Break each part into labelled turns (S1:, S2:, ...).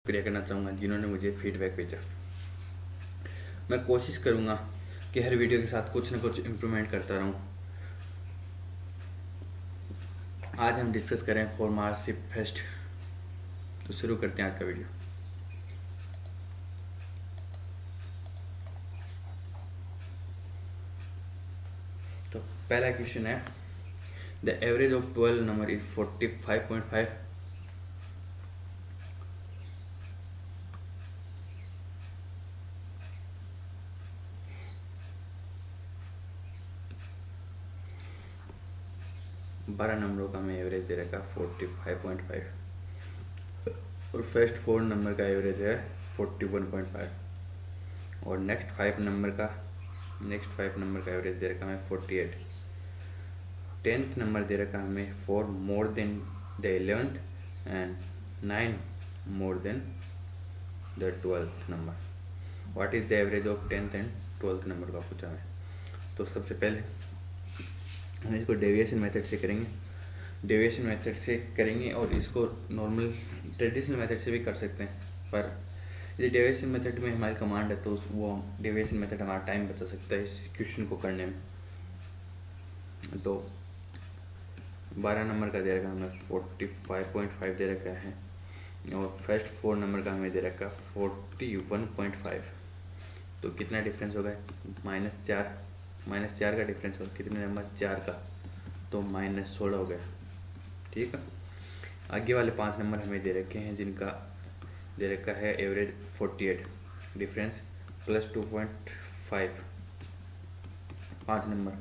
S1: शुक्रिया करना चाहूँगा जिन्होंने मुझे फीडबैक भेजा। मैं कोशिश करूँगा कि हर वीडियो के साथ कुछ ना कुछ इम्प्रूवमेंट करता रहूँ। आज हम डिस्कस करें फॉर्मारशिप फेस्ट, तो शुरू करते हैं आज का वीडियो। तो पहला क्वेश्चन है, the average of 12 number is 45.5। बारह नंबरों का हमें एवरेज दे रखा 45.5 और फर्स्ट 4 नंबर का एवरेज है 41.5 और नेक्स्ट 5 नंबर का एवरेज दे रखा हमें 48। 10th नंबर दे रखा हमें 4 मोर than the 11th and 9 more than the 12th number. What is the average of 10th and 12th number का पूछा है। तो सबसे पहले हम इसको डेविएशन मेथड से करेंगे और इसको नॉर्मल ट्रेडिशनल मेथड से भी कर सकते हैं, पर यदि डेविएशन मेथड में हमारी कमांड है तो वो डेविएशन मेथड हमारा टाइम बचा सकता है इस क्वेश्चन को करने में। तो 12 नंबर का दे रखा हमें 45.5 दे रखा है और फर्स्ट 4 नंबर का हमें दे रखा 41.5। तो कितना डिफरेंस होगा, -4 का डिफरेंस होगा। कितने नंबर, 4 का, तो -16 हो गया। ठीक है, आगे वाले 5 नंबर हमें दे रखे हैं जिनका दे रखा है एवरेज 48, डिफरेंस +2.5। 5 नंबर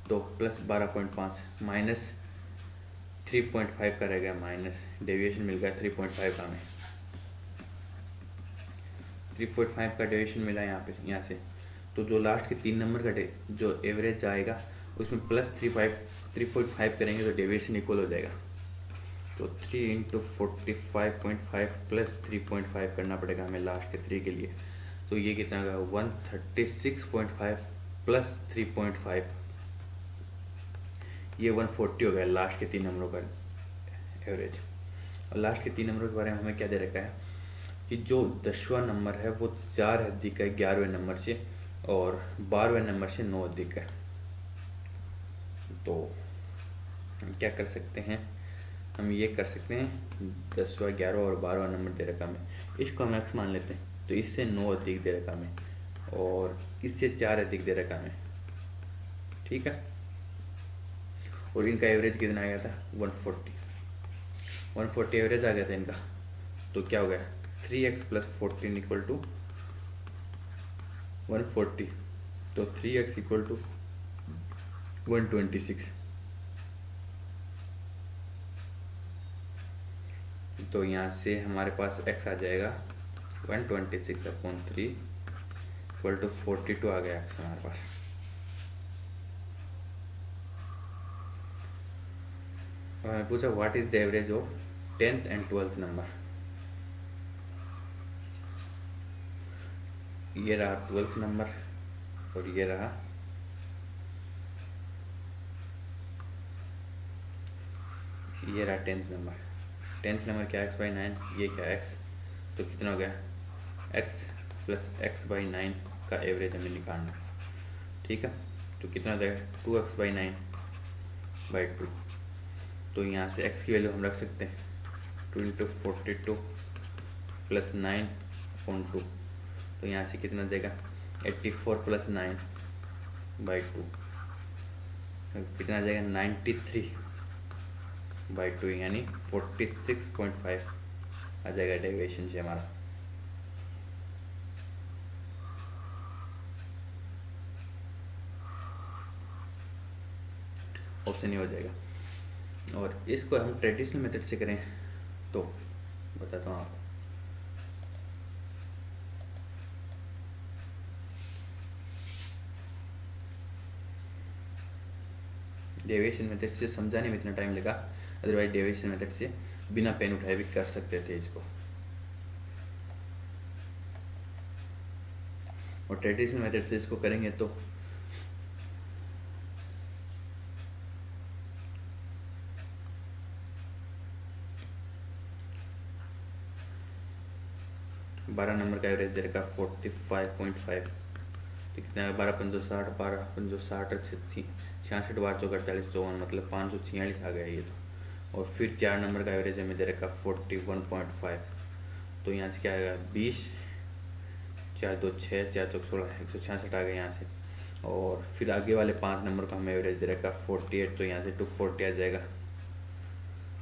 S1: तो +12.5 -3.5 का रह गया, माइनस डेविएशन मिल गया 3.5 का हमें। 3.5 का डेविएशन मिला यहाँ से। तो जो लास्ट के 3 नंबर का जो एवरेज आएगा उसमें +3.5 करेंगे तो डेविएशन इक्वल हो जाएगा। तो 3 × 45.5 +3.5 करना पड़ेगा हमें लास्ट के 3 के लिए। तो ये कितना होगा, 136.5 +3.5, ये 140 हो गया लास्ट के 3 नंबरों का एवरेज। और लास्ट के 3 नंबरों के बारे में हमें क्या दे रखा है कि जो 10वां नंबर है वो 4 अधिक है 11वें नंबर से और 12वें नंबर से 9 अधिक है। तो हम क्या कर सकते हैं, हम ये कर सकते हैं 10वां 11वां और 12वां नंबर दे रखा हमें, इसको हम एक्स मान लेते हैं। तो इससे 9 अधिक दे रखा हमें और इससे 4 अधिक दे रखा हमें। ठीक है, और इनका एवरेज कितना आ गया था, 140 एवरेज आ गया था इनका। तो क्या हो गया, 3x + 14 = 140। तो 3x = 126। तो यहाँ से हमारे पास x आ जाएगा 126/3 = 42 आ गया x हमारे पास। हमें पूछा what is the average of 10th and 12th number. ये रहा 12th नंबर और ये रहा 10th नंबर। 10th नंबर क्या, x/9, ये क्या x, तो कितना हो गया, x + x/9 का एवरेज हमें निकालना। ठीक है, तो कितना हो जाएगा, 2x/9/2। तो यहाँ से x की वैल्यू हम रख सकते हैं 2 × 42 + 9/2। तो यहाँ से कितना देगा, 84 + 9/2, कितना आ जाएगा 93/2, यानी 46.5 आ जाएगा डेविएशन से हमारा। ऑप्शन ही हो जाएगा। और इसको हम ट्रेडिशनल मेथड से करें तो बताता हूँ आपको। डेविएशन मेथड से समझाने में इतना टाइम लगा, अदरवाइज डेविएशन मेथड से बिना पेन उठाए भी कर सकते थे इसको। और ट्रेडिशनल मेथड से इसको करेंगे तो 12 नंबर का एवरेज दे रखा 45.5, तो कितना है 12×5 = 60, 12×5 = 60, 66 बार 48 54, मतलब 546 आ गया ये तो। और फिर 4 नंबर का एवरेज हमें दे रखा 41.5, तो यहाँ से क्या आएगा 20, 4 2 6, 4 चौक 16, 166 आ गया यहाँ से। और फिर आगे वाले 5 नंबर का हमें एवरेज दे रखा 48, तो यहाँ से 240 आ जाएगा,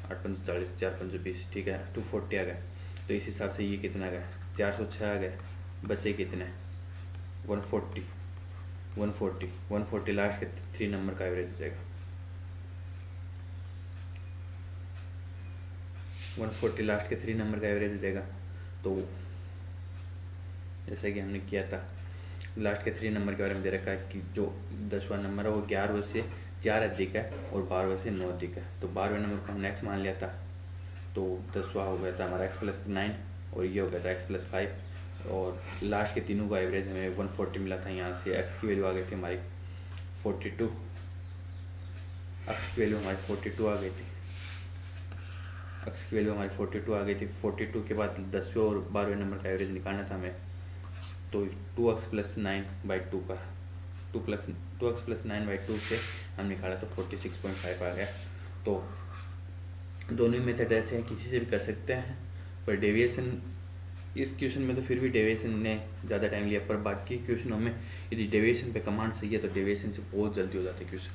S1: 8 5 40, 4 5 20, ठीक है 240 आ गया। तो इस हिसाब से ये कितना आ गया 406 आ गया, बचे कितने 140, 140, 140 लास्ट के 3 नंबर का एवरेज हो जाएगा, 140 लास्ट के 3 नंबर का एवरेज हो जाएगा। तो जैसा कि हमने किया था, लास्ट के 3 नंबर के बारे में दे रखा है कि जो 10वां नंबर है वो 11वें से 4 अधिक है और 12वें से 9 अधिक है। तो 12वें नंबर को हमने x मान लिया था, तो 10वां हो गया था हमारा x+9 और ये हो गया था x+5, और लास्ट के तीनों का एवरेज हमें 140 मिला था। यहाँ से x की वैल्यू आ गई थी हमारी 42, x की वैल्यू हमारी 42 आ गई थी, x की वैल्यू हमारी 42 आ गई थी। 42 के बाद 10वें और 12वें नंबर का एवरेज निकालना था हमें, तो 2x+9/2 का 2x+9/2 से हम निकाला तो 46.5 आ गया। तो दोनों मेथड अच्छे हैं, किसी से भी कर सकते हैं, पर डेविएशन इस क्वेश्चन में तो फिर भी डेविएशन ने ज़्यादा टाइम लिया, पर बाकी क्वेश्चनों में यदि डेविएशन पे कमांड सही है तो डेविएशन से बहुत जल्दी हो जाते क्वेश्चन।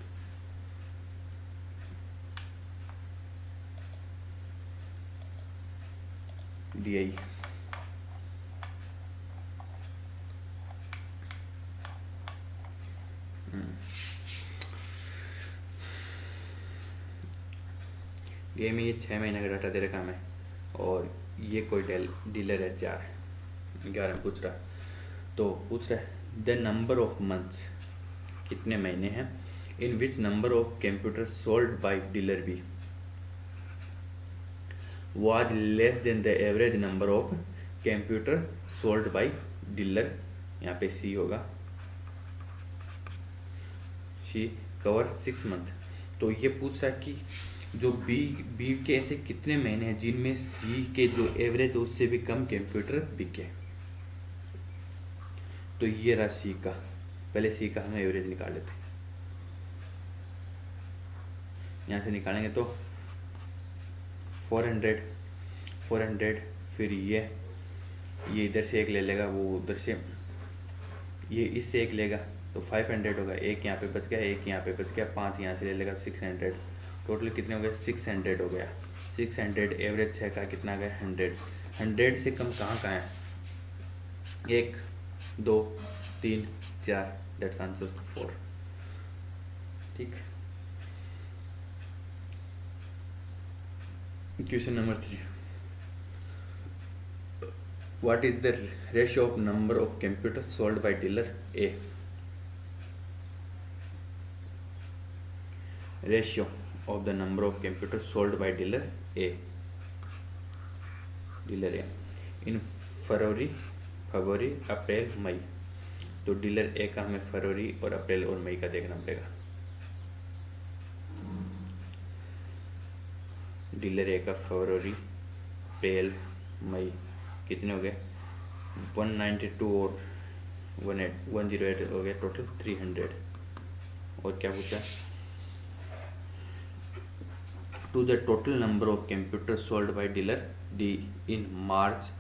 S1: DI DI में ये 6 महीने का डाटा दे रखा हमें, और ये कोई डीलर है 11 पूछ रहा, तो पूछ रहा है द नंबर ऑफ मंथ्स, कितने महीने हैं, in which number of computer sold by dealer B was less than the average number of computer sold by dealer, यहाँ पे C होगा, C कवर 6 मंथ। तो ये पूछ रहा है कि जो बी के ऐसे कितने महीने हैं जिनमें C के जो एवरेज उससे भी कम कंप्यूटर बिके। तो ये रहा C का, पहले C का हमें एवरेज निकाल लेते हैं, यहाँ से निकालेंगे तो 400, फिर ये इधर से एक ले लेगा, वो उधर से ये इससे एक लेगा, तो 500 होगा, एक यहाँ पे बच गया, एक यहाँ पे बच गया, 5 यहाँ से ले लेगा, 600, टोटल कितने हो गए 600 हो गया। 600 एवरेज 6 का कितना गया 100 से कम कहाँ है 1 2 3 4, दैट्स आंसर 4, ठीक। Question number 3, what is the ratio of number of computers sold by dealer A? Ratio of the number of computers sold by dealer A in फरवरी, अप्रैल, मई। तो डीलर ए का हमें फरवरी और अप्रैल और मई का देखना पड़ेगा। डीलर ए का फरवरी, अप्रैल, मई कितने हो गए 192 और 108 हो गया, टोटल 300। और क्या पूछा, to the total number of computer sold by dealer D in March,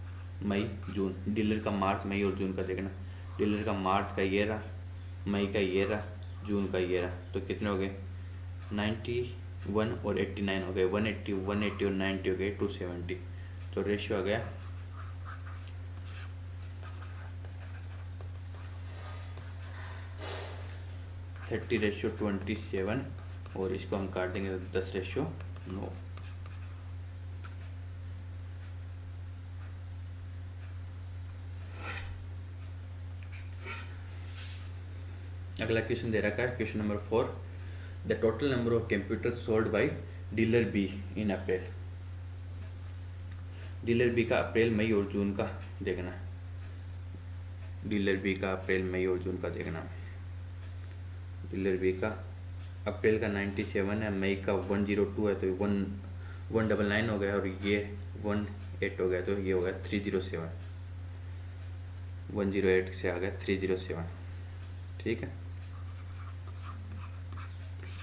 S1: May, June. Dealer का मार्च, मई और जून का देखना। डीलर का मार्च का ये रहा, मई का ये रहा, जून का ये रहा, तो कितने हो गए 91 और 89 हो गए, 180 और 90 हो गए 270। तो रेशियो आ गया 30:27, और इसको हम काट देंगे तो 10:9। अगला क्वेश्चन दे रखा है, question number 4, the total number of computer sold by dealer B in April. Dealer B का अप्रैल, मई और जून का देखना है। डीलर बी का अप्रैल, मई और जून का देखना है। डीलर बी का अप्रैल का 97 है, मई का 102 है, तो 199 हो गया, और ये 18 हो गया, तो ये हो गया 307। 108 से आ गया 307, ठीक है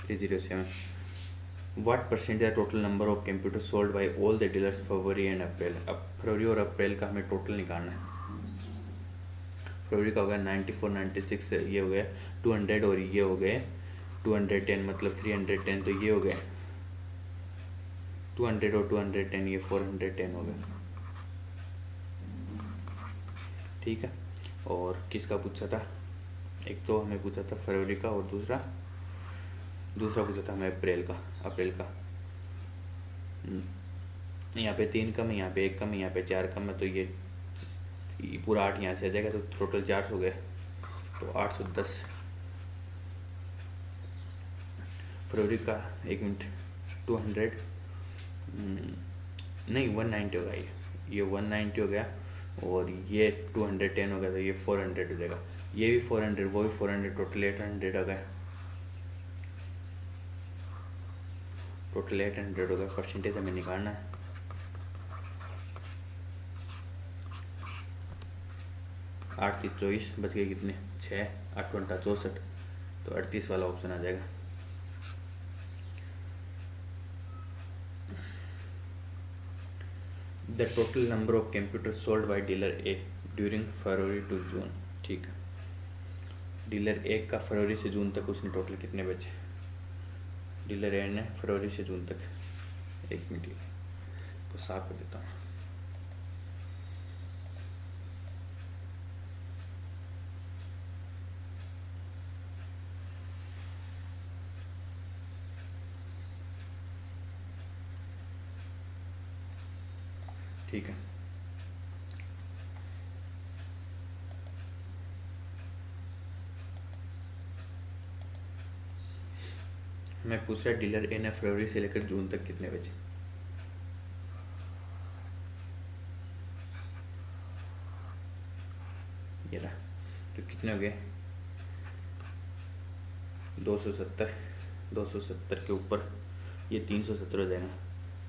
S1: 307। What percentage total number of computer sold by all the dealers February and April. अब फरवरी और अप्रैल का हमें टोटल निकालना है। फरवरी का हो गया 94, 96 ये हो गया 200 और ये हो गए 210 मतलब 310, तो ये हो गया 200 और 210 ये 410 हो गया, ठीक है। और किसका पूछा था, एक तो हमें पूछा था फरवरी का और दूसरा पूछा था हमें अप्रैल का। यहाँ पे 3 कम है, यहाँ पे 1 कम है, यहाँ पे 4 कम है, तो ये पूरा 8 यहाँ से आ जाएगा, तो टोटल 400 हो गए, तो 810। फरवरी का 1 मिनट 200 नहीं 190 होगा, ये 190 हो गया और ये 210 हो गया, तो ये 400 हो जाएगा, ये भी 400 वो भी 400, टोटल 800 हो गया, टोटल 800 हो गया। परसेंटेज हमें निकालना है। आठ 3 24 बच गए कितने 6, 8 घंटा 64, तो 38 वाला ऑप्शन आ जाएगा। The total number of computer sold by dealer A during February to June, ठीक है। डीलर ए का फरवरी से जून तक उसने टोटल कितने बेचे, डीलर ए ने फरवरी से जून तक, 1 मिनट को साफ कर देता हूँ। ठीक है, मैं पूछ रहा डीलर ए ने फरवरी से लेकर जून तक कितने बेचे, ये रहा, तो कितने हो गए 270 के ऊपर ये 370 हो जाएगा,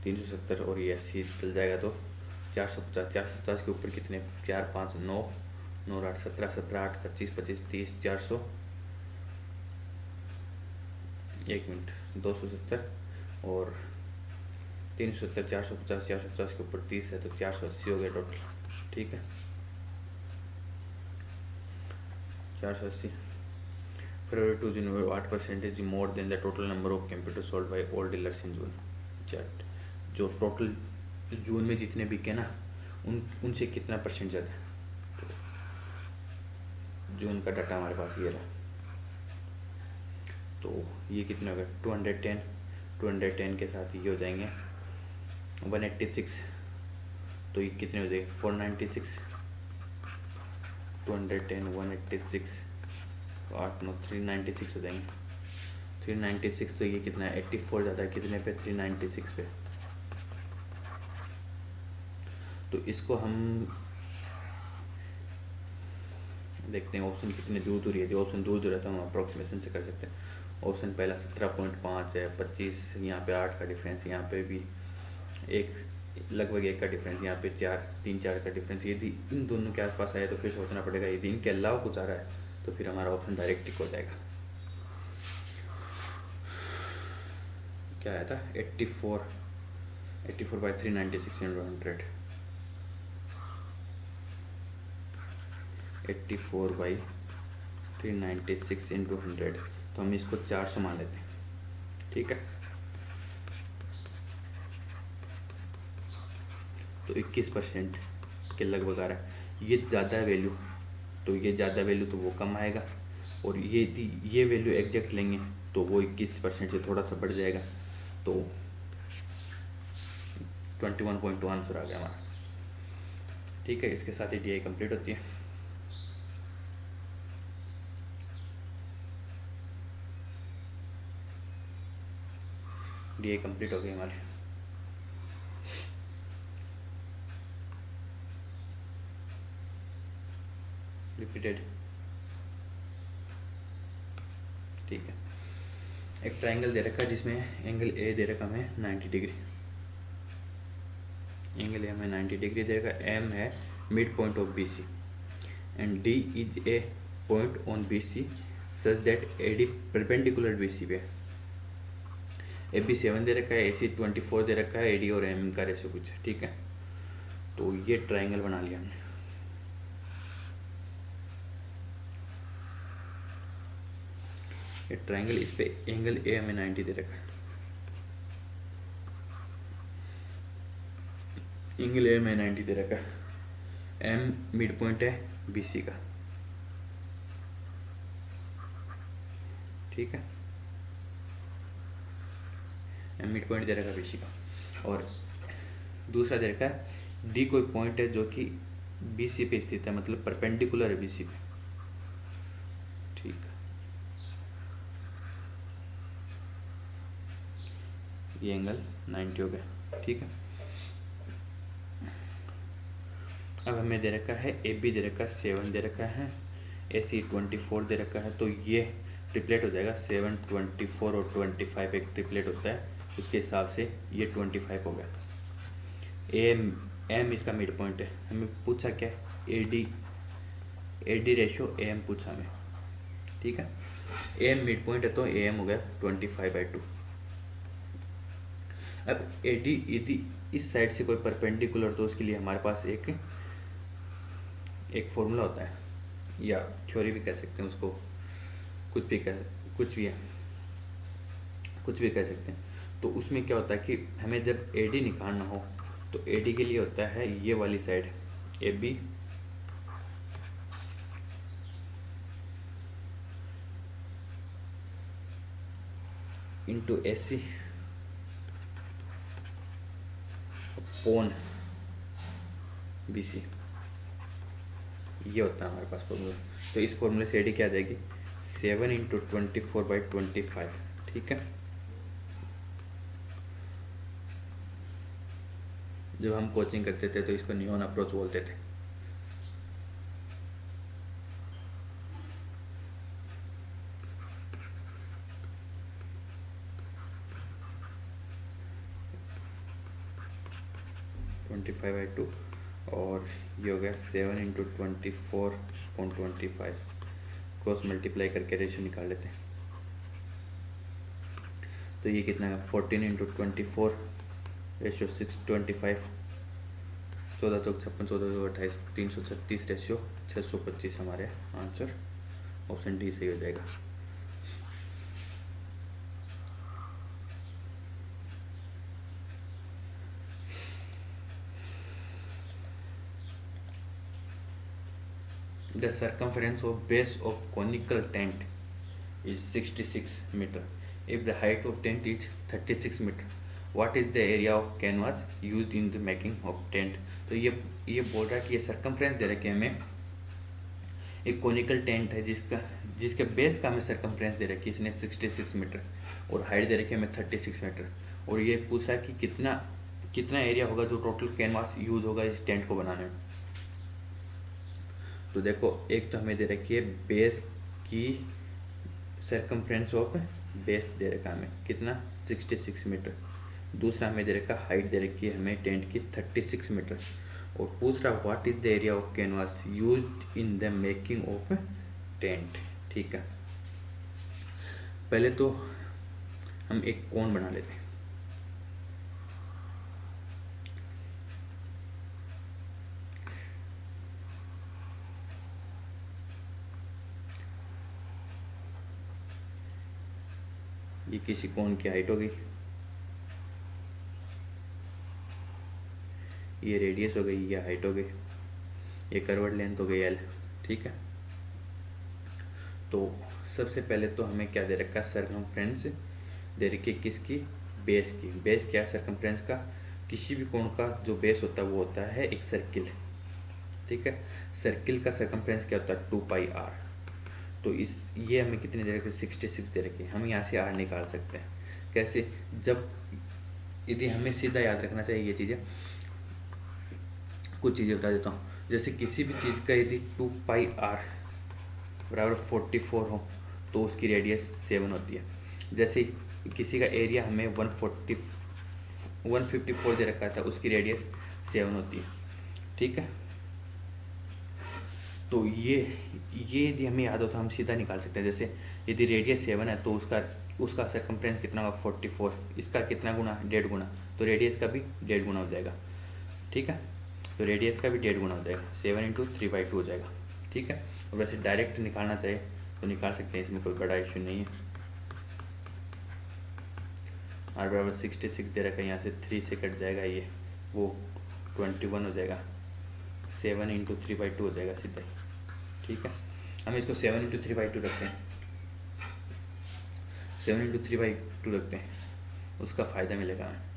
S1: 370 और ये 80 चल जाएगा, तो 450 के ऊपर कितने 4 5 9 9 8 17 17 8 25 25 30 400, 1 मिनट 270 और 370 450 450 के ऊपर 30 है, तो 480 हो गया टोटल, ठीक है 480। February to June 8% more than the total number of computer sold by all dealers in June. जो टोटल जून में जितने बिके ना उनसे कितना परसेंट ज़्यादा है, तो जून का डाटा हमारे पास ये रहा, तो ये कितने हो गए 210 के साथ ये हो जाएंगे 186, तो ये कितने हो जाएंगे 496, 210 186 8 9 396 हो जाएंगे, 396, तो ये कितना है 84 ज़्यादा है कितने पे 396 पे, तो इसको हम देखते हैं ऑप्शन कितने दूर दूर है, ऑप्शन दूर दूर रहता है हम अप्रोक्सीमेशन से कर सकते हैं। ऑप्शन पहला 17.5 है, 25 यहाँ पे 8 का डिफरेंस, यहाँ पे भी एक लगभग 1 का डिफरेंस, यहाँ पे 3 4 का डिफरेंस, यदि इन दोनों के आसपास आए तो फिर सोचना पड़ेगा, यदि इनके अलावा कुछ आ रहा है तो फिर हमारा ऑप्शन डायरेक्ट टिक हो जाएगा। क्या आया था 84 बाई 396 इंटू 100, 84 बाई 396 इंटू 100, तो हम इसको 400 मान लेते हैं, ठीक है। तो 21% के लगभग आ रहा है, ये ज़्यादा वैल्यू, तो ये ज़्यादा वैल्यू तो वो कम आएगा, और ये वैल्यू एग्जैक्ट लेंगे तो वो 21% से थोड़ा सा बढ़ जाएगा, तो 21.2 आंसर आ गया हमारा, ठीक है। इसके साथ ही DI कंप्लीट होती है। DI कंप्लीट हो गई हमारी। रिपीटेड, ठीक है। एक ट्रायंगल दे रखा है जिसमें एंगल ए दे रखा हमें 90 डिग्री, एंगल ए हमें 90 डिग्री दे रखा, एम है mid point of BC, and D is a point on B C such that A D perpendicular B C पे। ए बी 7 दे रखा है, ए सी 24 दे रखा है, ए डी और एम का रेशो कुछ है, ठीक है। तो ये ट्राइंगल बना लिया हमने। ये ट्राइंगल, इस पे एंगल ए हमें 90 दे रखा है, एंगल ए में 90 दे रखा है। एम मिड पॉइंट है बी सी का, ठीक है। एम मिड पॉइंट दे रखा है बी सी का, और दूसरा दे रखा है डी कोई पॉइंट है जो कि बी सी पे स्थित है, मतलब परपेंडिकुलर है बी सी पे, ठीक है। ये एंगल 90 हो गया, ठीक है। अब हमें दे रखा है ए बी दे रखा है 7 दे रखा है, ए सी 24 दे रखा है, तो ये ट्रिपलेट हो जाएगा 7, 24 और 25 एक ट्रिपलेट होता है, उसके हिसाब से ये 25 हो गया। एम इसका मिड पॉइंट है, हमें पूछा क्या है, A D ratio A M पूछा हमें, ठीक है। ए एम मिड पॉइंट है तो ए एम हो गया 25/2। अब ए डी यदि इस साइड से कोई परपेंडिकुलर, तो उसके लिए हमारे पास एक फॉर्मूला होता है, या थ्योरी भी कह सकते हैं उसको, कुछ भी कह सकते हैं। तो उसमें क्या होता है कि हमें जब ए डी निकालना हो तो ए डी के लिए होता है ये वाली side A B into A C upon B C, ये होता है हमारे पास फॉर्मूला। तो इस फॉर्मूले से ए डी क्या आ जाएगी 7 इंटू 24/25, ठीक है। जब हम कोचिंग करते थे तो इसको नियॉन अप्रोच बोलते थे। (25/2) और ये हो गया 7 इंटू 24/25, क्रॉस मल्टीप्लाई करके रेशियो निकाल लेते हैं। तो ये कितना है 14 इंटू 24 रेशियो 625, 14 चौक 56, 14 चौक 28, 336 रेशियो 625 हमारे आंसर। ऑप्शन डी सही हो जाएगा। The circumference of base of conical tent is 66 meter. If the height of tent is 36 meter, what is the area of canvas used in the making of tent? तो ये बोल रहा है कि ये सर्कमफ्रेंस दे रखे हमें, एक कोनिकल टेंट है जिसके बेस का हमें सर्कमफ्रेंस दे रखी है इसने 66 मीटर, और हाइट दे रखी है हमें 36 मीटर, और ये पूछ रहा है कि कितना एरिया होगा जो टोटल कैनवास यूज होगा इस टेंट को बनाने में। तो देखो, एक तो हमें दे रखी है बेस की सर्कमफ्रेंस ऑफ बेस दे रखा है हमें कितना 66 मीटर, दूसरा हमें दे रखा हाइट दे रखी है हमें टेंट की 36 मीटर, और पूछ रहा what is the area of canvas used in the making of tent. ठीक है, पहले तो हम एक कोन बना लेते हैं। ये किसी कोन की हाइट होगी, ये रेडियस हो गई, ये हाइट हो गई, ये कर्व्ड लेंथ हो गई एल। ठीक है, तो सबसे पहले तो हमें क्या दे रखा है, सर्कमफ्रेंस दे रखी है किसकी, बेस की। बेस क्या है सर्कमफ्रेंस का, किसी भी कोण का जो बेस होता है वो होता है एक सर्किल। ठीक है, सर्किल का सर्कमफ्रेंस क्या होता है 2πr। तो ये हमें कितने दे रखे 66 दे रखे, हम यहाँ से r निकाल सकते हैं। कैसे, जब यदि हमें सीधा याद रखना चाहिए ये चीज़ें, कुछ चीज़ें बता देता हूँ। जैसे किसी भी चीज़ का यदि 2πr बराबर 44 हो तो उसकी रेडियस 7 होती है। जैसे किसी का एरिया हमें 154 दे रखा था, उसकी रेडियस 7 होती है। ठीक है, तो ये यदि हमें याद हो तो हम सीधा निकाल सकते हैं। जैसे यदि रेडियस 7 है तो उसका सर्कम्फ्रेंस कितना होगा 44, इसका कितना गुना 1.5 गुना, तो रेडियस का भी 1.5 गुना हो जाएगा। ठीक है, तो रेडियस का भी 1.5 गुना हो जाएगा, 7 इंटू 3/2 हो जाएगा। ठीक है, और वैसे डायरेक्ट निकालना चाहिए तो निकाल सकते हैं, इसमें कोई बड़ा इशू नहीं है। r बराबर 66 दे रखा है, यहाँ से 3 से कट जाएगा ये, वो 21 हो जाएगा, 7 इंटू 3/2 हो जाएगा सीधा ही। ठीक है, हम इसको 7 इंटू 3/2 रखते हैं, 7 इंटू 3/2 रखते हैं, उसका फ़ायदा मिलेगा हमें।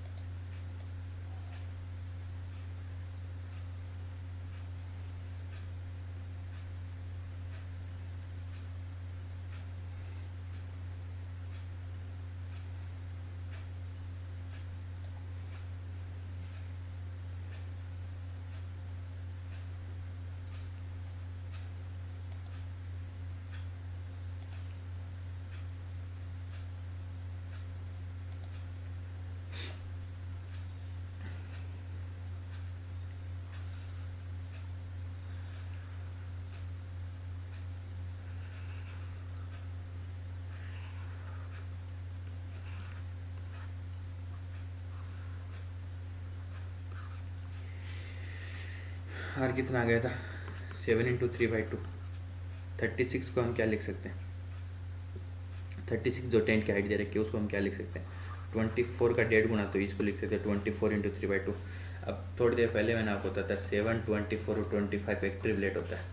S1: आर कितना आ गया था 7 इंटू 3/2, 36 को हम क्या लिख सकते हैं, 36 जो टेंट की हाइट दे रखी है उसको हम क्या लिख सकते हैं, 24 का 1.5 गुना, तो इसको लिख सकते हैं 24 इंटू 3/2। अब थोड़ी देर पहले मैंने आपको बताया था 7, 24 और 25 एक ट्रिपलेट होता है।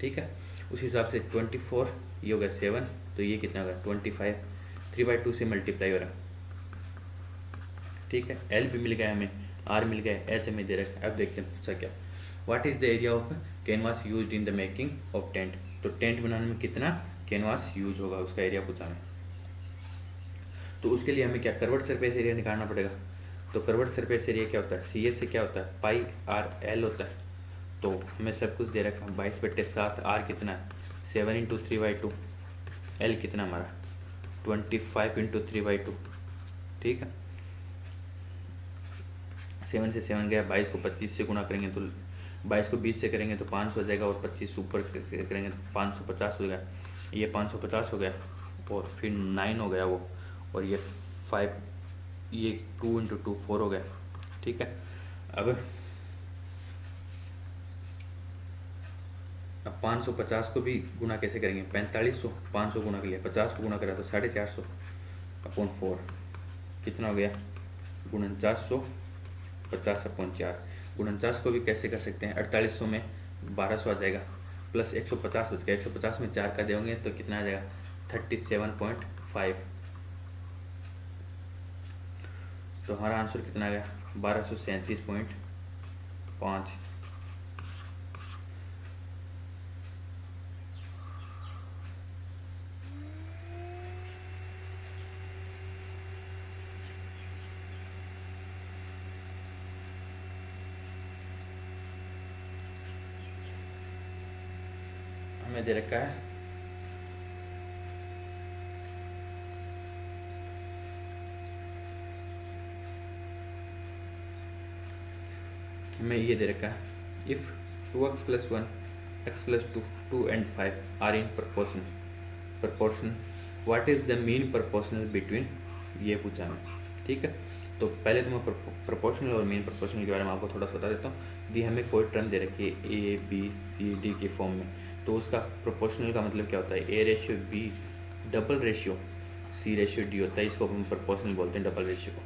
S1: ठीक है, उस हिसाब से 24 ये हो गया 7, तो ये कितना होगा 25, 3/2 से मल्टीप्लाई हो रहा। ठीक है, एल भी मिल गया हमें, आर मिल गया, एच हमें दे रखा है। अब देखते हैं पूछा क्या, what is the area of canvas used in the making of tent, तो टेंट बनाने में कितना कैनवास यूज होगा उसका एरिया पूछा हमें। तो उसके लिए हमें क्या कर्व्ड सरफेस एरिया निकालना पड़ेगा। तो कर्व्ड सरफेस एरिया क्या होता है, सी एस से क्या होता है पाई आर एल होता है। तो हमें सब कुछ दे रखा है 22/7, आर कितना है 7 इंटू 3/2, एल कितना हमारा 25 इंटू 3/2। ठीक है, 7 से 7 गया, 22 को 25 से गुना करेंगे तो 22 को 20 से करेंगे तो 500 हो जाएगा, और 25 ऊपर करेंगे तो 550 हो गया, ये 550 हो गया, और फिर 9 हो गया वो, और ये 5, ये 2 इंटू 2 4 हो गया। ठीक है, अब 550 को भी गुना कैसे करेंगे, 4500, 500 गुना कर लिया, 50 को गुना करा तो 450 अपॉन 4 कितना हो गया 4900, 50/4। 49 को भी कैसे कर सकते हैं, 4800 में 1200 आ जाएगा, प्लस 150 बच गया, 150 में 4 का देंगे तो कितना आ जाएगा 37.5। तो हमारा आंसर कितना आ गया 1237.5। हमें दे रखा है हमें ये दे रखा है if 2x + 1 x + 2 2 and 5 are in proportion what is the mean proportional between, ये पूछा हमें। ठीक है, तो पहले तो मैं प्रोपोर्शनल और मीन प्रोपोर्शनल के बारे में आपको थोड़ा सा बता देता हूँ। दी हमें कोई टर्म दे रखी है ABCD के फॉर्म में, तो उसका प्रोपोर्शनल का मतलब क्या होता है A/B डबल रेशियो C/D होता है, इसको हम प्रोपोर्शनल बोलते हैं डबल रेशियो को।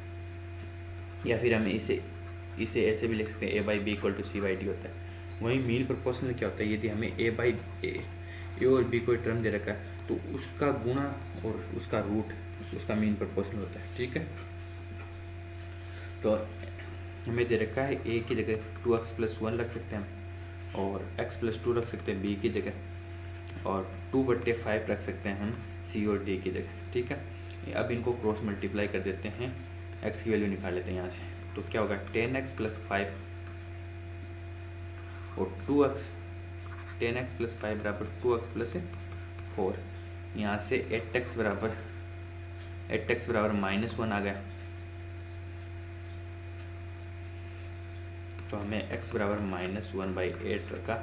S1: या फिर हमें इसे ऐसे भी लिख सकते हैं A/B = C/D होता है। वहीं मीन प्रोपोर्शनल क्या होता है, यदि हमें A और B कोई टर्म दे रखा है तो उसका गुणा और उसका रूट उसका मीन प्रोपोर्शनल होता है। ठीक है, तो हमें दे रखा है A की जगह 2x + 1 रख सकते हैं और x + 2 रख सकते हैं B की जगह, और 2/5 रख सकते हैं हम C और D की जगह। ठीक है, अब इनको क्रॉस मल्टीप्लाई कर देते हैं, x की वैल्यू निकाल लेते हैं यहाँ से, तो क्या होगा 10x + 5 और 2x, 10x + 5 बराबर 2x + 4। यहाँ से 8x बराबर -1 आ गया, तो हमें x बराबर -1/8 रखा,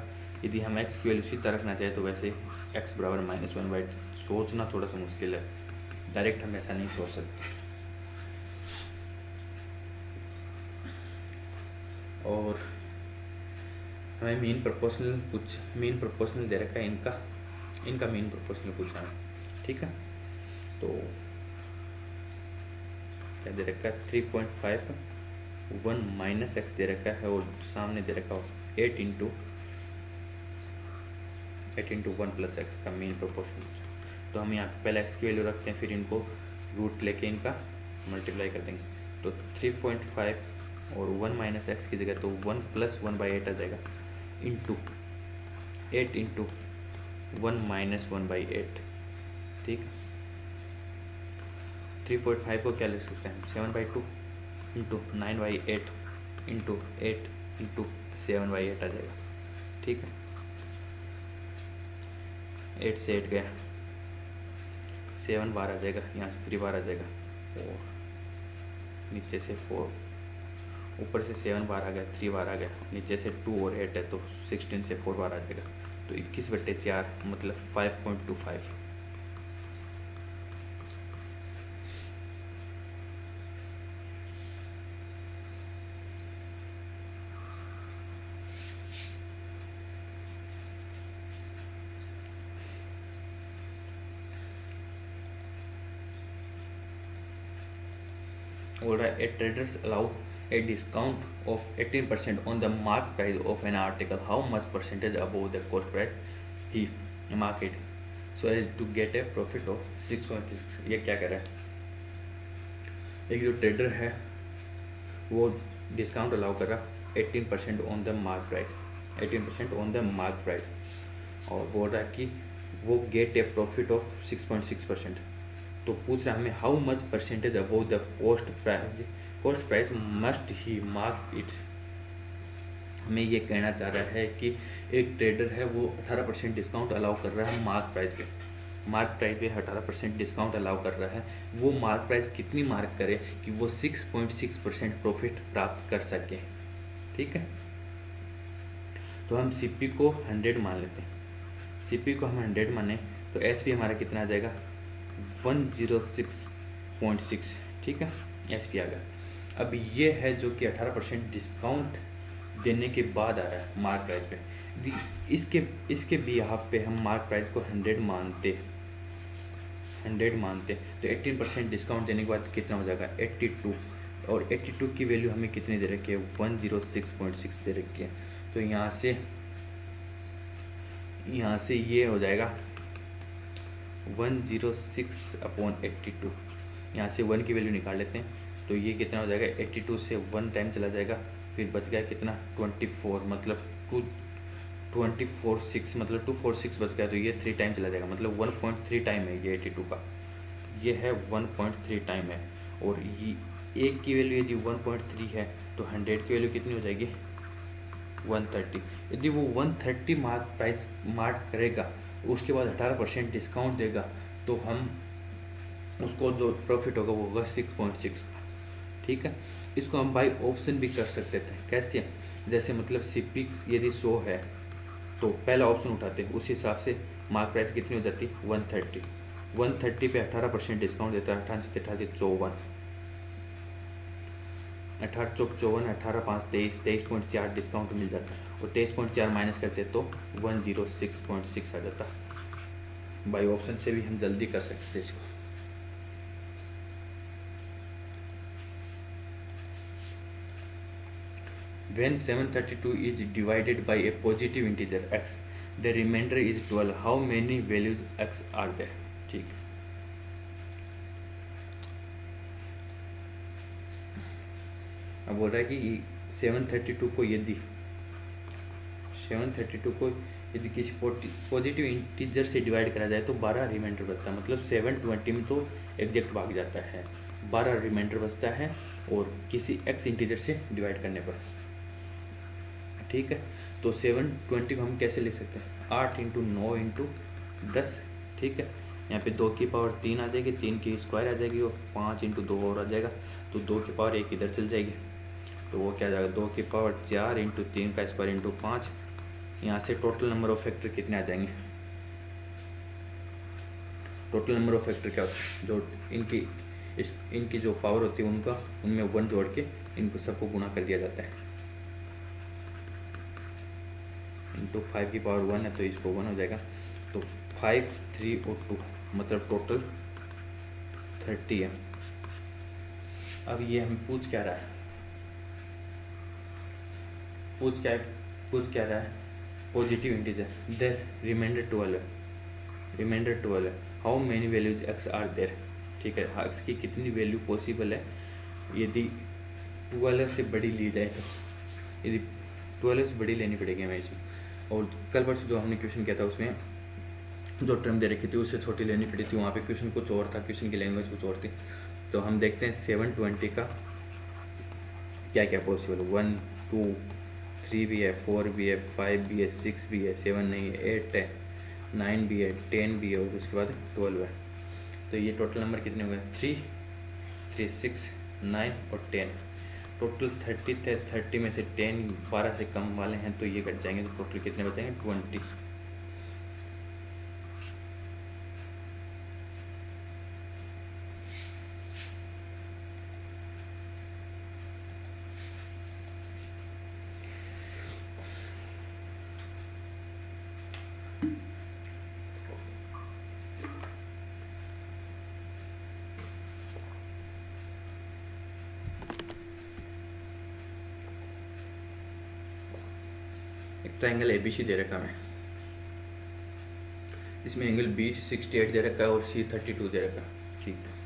S1: यदि हम x की वैल्यू उसी तरह रखना चाहें तो वैसे x बराबर -1/, सोचना थोड़ा सा मुश्किल है, डायरेक्ट हम ऐसा नहीं सोच सकते। और हमें मीन प्रोपोर्शनल दे रखा है, इनका मीन प्रोपोर्शनल पूछा है, ठीक है। तो क्या दे रखा है 3.5, 1 माइनस एक्स दे रखा है और सामने दे रखा है 8 इंटू 1 प्लस एक्स का मीन प्रोपोर्शनल। तो हम यहाँ पे पहले एक्स की वैल्यू रखते हैं, फिर इनको रूट लेके इनका मल्टीप्लाई कर देंगे। तो 3.5 और 1 माइनस एक्स की जगह तो 1 प्लस 1/8 आ जाएगा, इंटू 8 इंटू 1 माइनस 1/8, ठीक है। 3.5 को क्या लिख सकते हैं 7/2 इंटू 9/8 इंटू 8 इंटू 7/8 आ जाएगा, ठीक है। 8 से 8 गया, 7 बार आ जाएगा, यहाँ से 3 बार आ जाएगा, और नीचे से 4, ऊपर से 7 बार आ गया, 3 बार आ गया, नीचे से 2 और 8 है तो 16 से 4 बार आ जाएगा, तो 21/4 मतलब 5.25। Alright, traders allow a discount of 18% on the mark price of an article. How much percentage above the cost price he market so as to get a profit of 6.6? ये क्या कर रहा है, एक जो ट्रेडर है वो डिस्काउंट अलाउ कर रहा है 18% on the mark price, 18% on the mark price, और बोल रहा है कि वो गेट ए प्रॉफिट ऑफ 6.6%। तो पूछ रहा है हमें how much percentage above the coast price must he mark it. हमें ये कहना चाह रहा है कि एक ट्रेडर है वो 18% डिस्काउंट अलाउ कर रहा है मार्क प्राइस पे, 18% डिस्काउंट अलाउ कर रहा है। वो मार्क प्राइस कितनी मार्क करे कि वो 6.6% प्रॉफिट प्राप्त कर सके, ठीक है। तो हम सीपी को 100 मान लेते हैं, सीपी को हम 100 माने तो एसपी हमारा कितना आ जाएगा 106.6, ठीक है, एसपी आ गया। अब ये है जो कि 18% डिस्काउंट देने के बाद आ रहा है मार्क प्राइस पे। इसके बिहाफ पे हम मार्क प्राइस को 100 मानते तो 18% डिस्काउंट देने के बाद कितना हो जाएगा 82, और 82 की वैल्यू हमें कितनी दे रखी है 106.6 दे रखी है। तो यहाँ से ये हो जाएगा 106/82, यहाँ से 1 की वैल्यू निकाल लेते हैं तो ये कितना हो जाएगा 82 से 1 टाइम चला जाएगा, फिर बच गया कितना 24, मतलब 246 मतलब 246 बच गया, तो ये 3 टाइम चला जाएगा, मतलब 1.3 टाइम है ये 82 का, ये है 1.3 टाइम है। और ये एक की वैल्यू यदि 1.3 है तो 100 की वैल्यू कितनी हो जाएगी 130। यदि वो 130 मार्क करेगा उसके बाद 18% डिस्काउंट देगा तो हम उसको जो प्रॉफिट होगा वो होगा 6.6 का, ठीक है। इसको हम बाय ऑप्शन भी कर सकते थे, कैसे, जैसे मतलब सीपी यदि 100 है तो पहला ऑप्शन उठाते हैं, उस हिसाब से मार्क प्राइस कितनी हो जाती 130, 130 पे 18% डिस्काउंट देता है, 18 से 18 54, 18 चौक 54, 18 5 23, 23.4 डिस्काउंट मिल जाता है, और 23.4 माइनस करते तो 106.6 आ जाता। बाय ऑप्शन से भी हम जल्दी कर सकते हैं इसको। When 732 is divided by a positive integer x, the remainder is 12. How many values x are there? ठीक, अब बोल रहा है कि 732 को यदि किसी पॉजिटिव इंटीजर से डिवाइड करा जाए तो 12 रिमाइंडर बचता है, मतलब 720 में तो एग्जैक्ट भाग जाता है, 12 रिमाइंडर बचता है और किसी एक्स इंटीजर से डिवाइड करने पर, ठीक है। तो 720 को हम कैसे लिख सकते हैं 8 इंटू 9 इंटू 10, ठीक है। यहाँ पे 2 की पावर 3 आ जाएगी, 3 की स्क्वायर आ जाएगी और 5 इंटू 2 और आ जाएगा, तो 2 की पावर 1 इधर चल जाएगी, तो वो क्या आ जाएगा 2 की पावर 4 इंटू 3 का स्क्वायर इंटू 5, यहाँ से टोटल नंबर ऑफ फैक्टर कितने आ जाएंगे? टोटल नंबर ऑफ फैक्टर क्या होता है? जो इनकी जो पावर होती है उनका, उनमें 1 जोड़ के इनको सबको गुणा कर दिया जाता है। इंटू 5 की पावर 1 है तो इसको 1 हो जाएगा। तो 5, 3 और 2 मतलब टोटल 30 है। अब ये हमें पूछ क्या रहा है? पूछ क्या रहा है? पॉजिटिव इंटीजर, देयर रिमाइंडर 12 है। How many values x are there? ठीक है, एक्स की कितनी वैल्यू पॉसिबल है यदि 12 से बड़ी ली जाए तो? यदि 12 से बड़ी लेनी पड़ेगी हमें इसमें। और कल परसों जो हमने क्वेश्चन किया था उसमें जो टर्म दे रखी थी उससे छोटी लेनी पड़ी थी, वहाँ पे क्वेश्चन कुछ और था, क्वेश्चन की लैंग्वेज कुछ और थी। तो हम देखते हैं 720 का क्या क्या पॉसिबल है। 1, 2, 3 भी है, 4 भी है, 5 भी है, 6 भी है, 7 नहीं है, 8 है, 9 भी है, 10 भी है और उसके बाद 12 है। तो ये टोटल नंबर कितने हो गए? 3, 3, 6, 9 और 10। टोटल 30 थे, 30 में से 10 12 से कम वाले हैं तो ये कट जाएंगे, तो टोटल कितने बचेंगे? 20। एक ट्राइंगल ABC दे रखा है, इसमें एंगल B 68 दे रखा है और C 32 दे रखा है। ठीक है,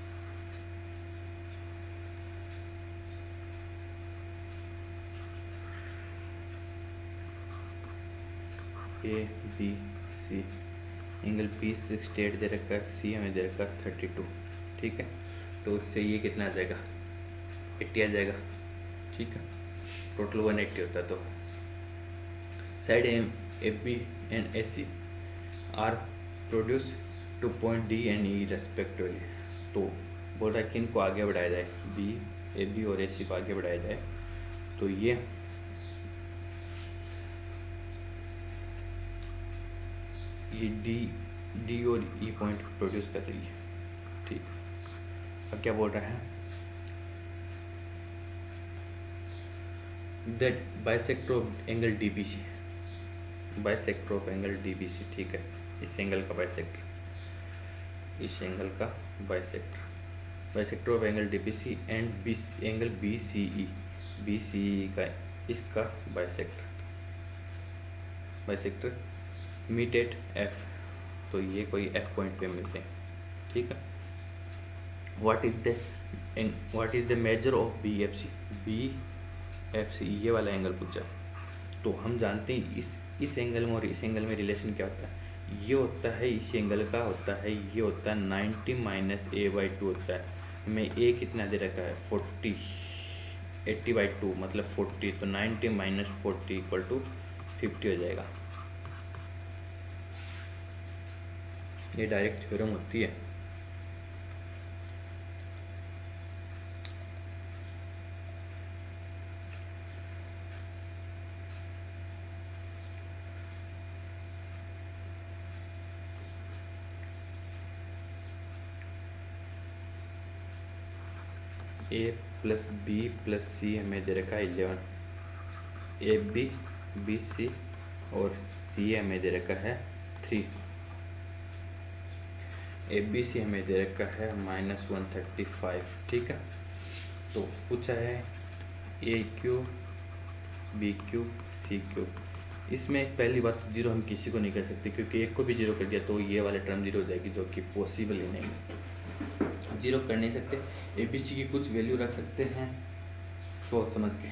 S1: ABC एंगल B 68 दे रखा है, C हमें दे रखा है 32। ठीक है, तो उससे ये कितना आ जाएगा? 80 आ जाएगा। ठीक है, टोटल 180 होता है। तो side AB and AC are produce to point D and E respectively. तो बोल रहा है कि इनको आगे बढ़ाया जाए, AB और AC को आगे बढ़ाया जाए तो ये D और E पॉइंट प्रोड्यूस कर रही है। ठीक, अब क्या बोल रहा है? That bisector of angle DBC, bisector of angle DBC। ठीक है, इस एंगल का बाइसेक्टर, इस एंगल का bisector, bisector of angle DBC and angle BCE का, इसका बाइसेक्टर मीट एट F। तो ये कोई F पॉइंट पे मिलते हैं। ठीक है, what is the measure of BFC, ये वाला एंगल पूछा। तो हम जानते हैं इस एंगल में और इस एंगल में रिलेशन क्या होता है? ये होता है इस एंगल का होता है, ये होता है 90 माइनस A/2 होता है। हमें A कितना दे रखा है? 40, 80/2 मतलब 40, तो 90 माइनस 40 इक्वल टू 50 हो जाएगा। ये डायरेक्ट थ्योरम होती है। A plus B plus C हमें दे रखा है 11, AB BC और C हमें दे रखा है 3, ABC हमें दे रखा है -135। ठीक है, तो पूछा है AQ BQ CQ। इसमें पहली बात तो जीरो हम किसी को नहीं कर सकते, क्योंकि एक को भी जीरो कर दिया तो ये वाले टर्म जीरो हो जाएगी, जो कि पॉसिबल ही नहीं, जीरो कर नहीं सकते। ABC की कुछ वैल्यू रख सकते हैं सोच समझ के।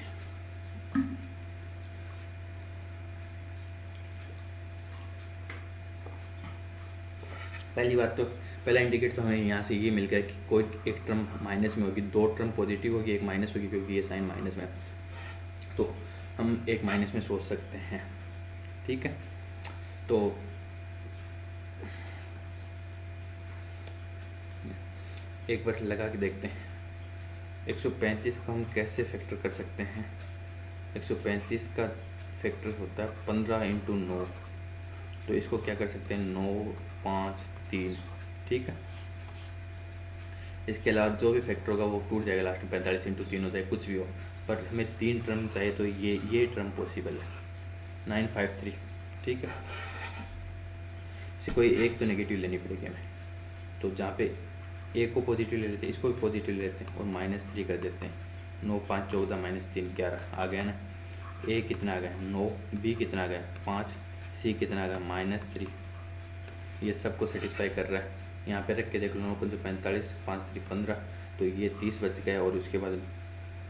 S1: पहली बात तो पहला इंडिकेट तो हमें यहाँ से ये मिल गया कि कोई एक टर्म माइनस में होगी, दो टर्म पॉजिटिव होगी, एक माइनस होगी, क्योंकि ये साइन माइनस में, तो हम एक माइनस में सोच सकते हैं। ठीक है, तो एक बार लगा के देखते हैं 135 का हम कैसे फैक्टर कर सकते हैं। 135 का फैक्टर होता है 15 × 9, तो इसको क्या कर सकते हैं 9, 5, 3, ठीक है। इसके अलावा जो भी फैक्टर होगा वो टूट जाएगा लास्ट में, 45 × 3 हो जाए, कुछ भी हो, पर हमें 3 टर्म चाहिए, तो ये टर्म पॉसिबल है 953, ठीक है। इसे कोई एक तो नेगेटिव लेनी पड़ेगी हमें, तो जहाँ पे एक को पॉजिटिव ले लेते हैं, इसको भी पॉजिटिव ले लेते हैं और -3 कर देते हैं। 9, 5, 14, -3, 11 आ गया ना। ए कितना आ गया 9, बी कितना आ गया 5, सी कितना आ गया -3। ये सबको सेटिस्फाई कर रहा है। यहाँ पे रख के देख लो, 9 × 5 = 45, 5, 3, 15, तो ये 30 बच गया, और उसके बाद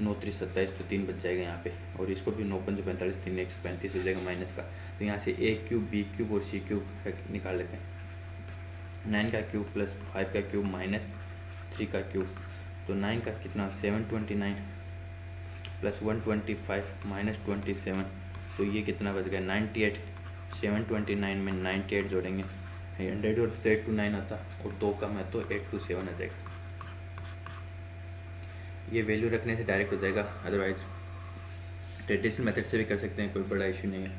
S1: 9, 3, 27, तो 3 बच जाएगा यहाँ पे, और इसको भी 9, 5, 45, 3, 135 हो जाएगा माइनस का। तो यहाँ से A³ B³ और C³ निकाल लेते हैं। 9 का क्यूब प्लस 5 का क्यूब माइनस 3 का क्यूब, तो 9 का कितना 729 प्लस 125 माइनस 27, तो ये कितना बच गया 98। 729 में 98 जोड़ेंगे, 100 और तो 8 to 9 आता, और 2 कम है तो 8 to 7 आ जाएगा। ये वैल्यू रखने से डायरेक्ट हो जाएगा, अदरवाइज ट्रेडिशनल मेथड से भी कर सकते हैं, कोई बड़ा इशू नहीं है।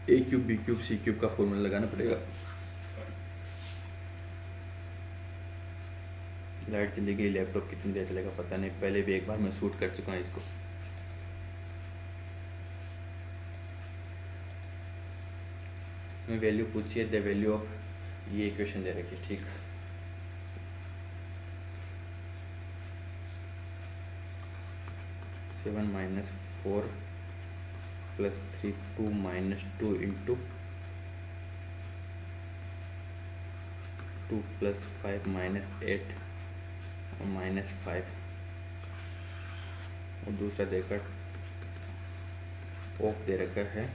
S1: A³ B³ C³ का फॉर्मूला लगाना पड़ेगा। लाइट चली गई, लैपटॉप कितनी देर चलेगा पता नहीं, पहले भी एक बार मैं शूट कर चुका हूँ इसको। मैं वैल्यू पूछिए, द वैल्यू ऑफ, ये इक्वेशन दे रखी है, ठीक। Seven minus 4 plus 3, 2 minus 2 into 2 plus 5 minus 8 और -5, और दूसरा देकर ऑफ दे रखा है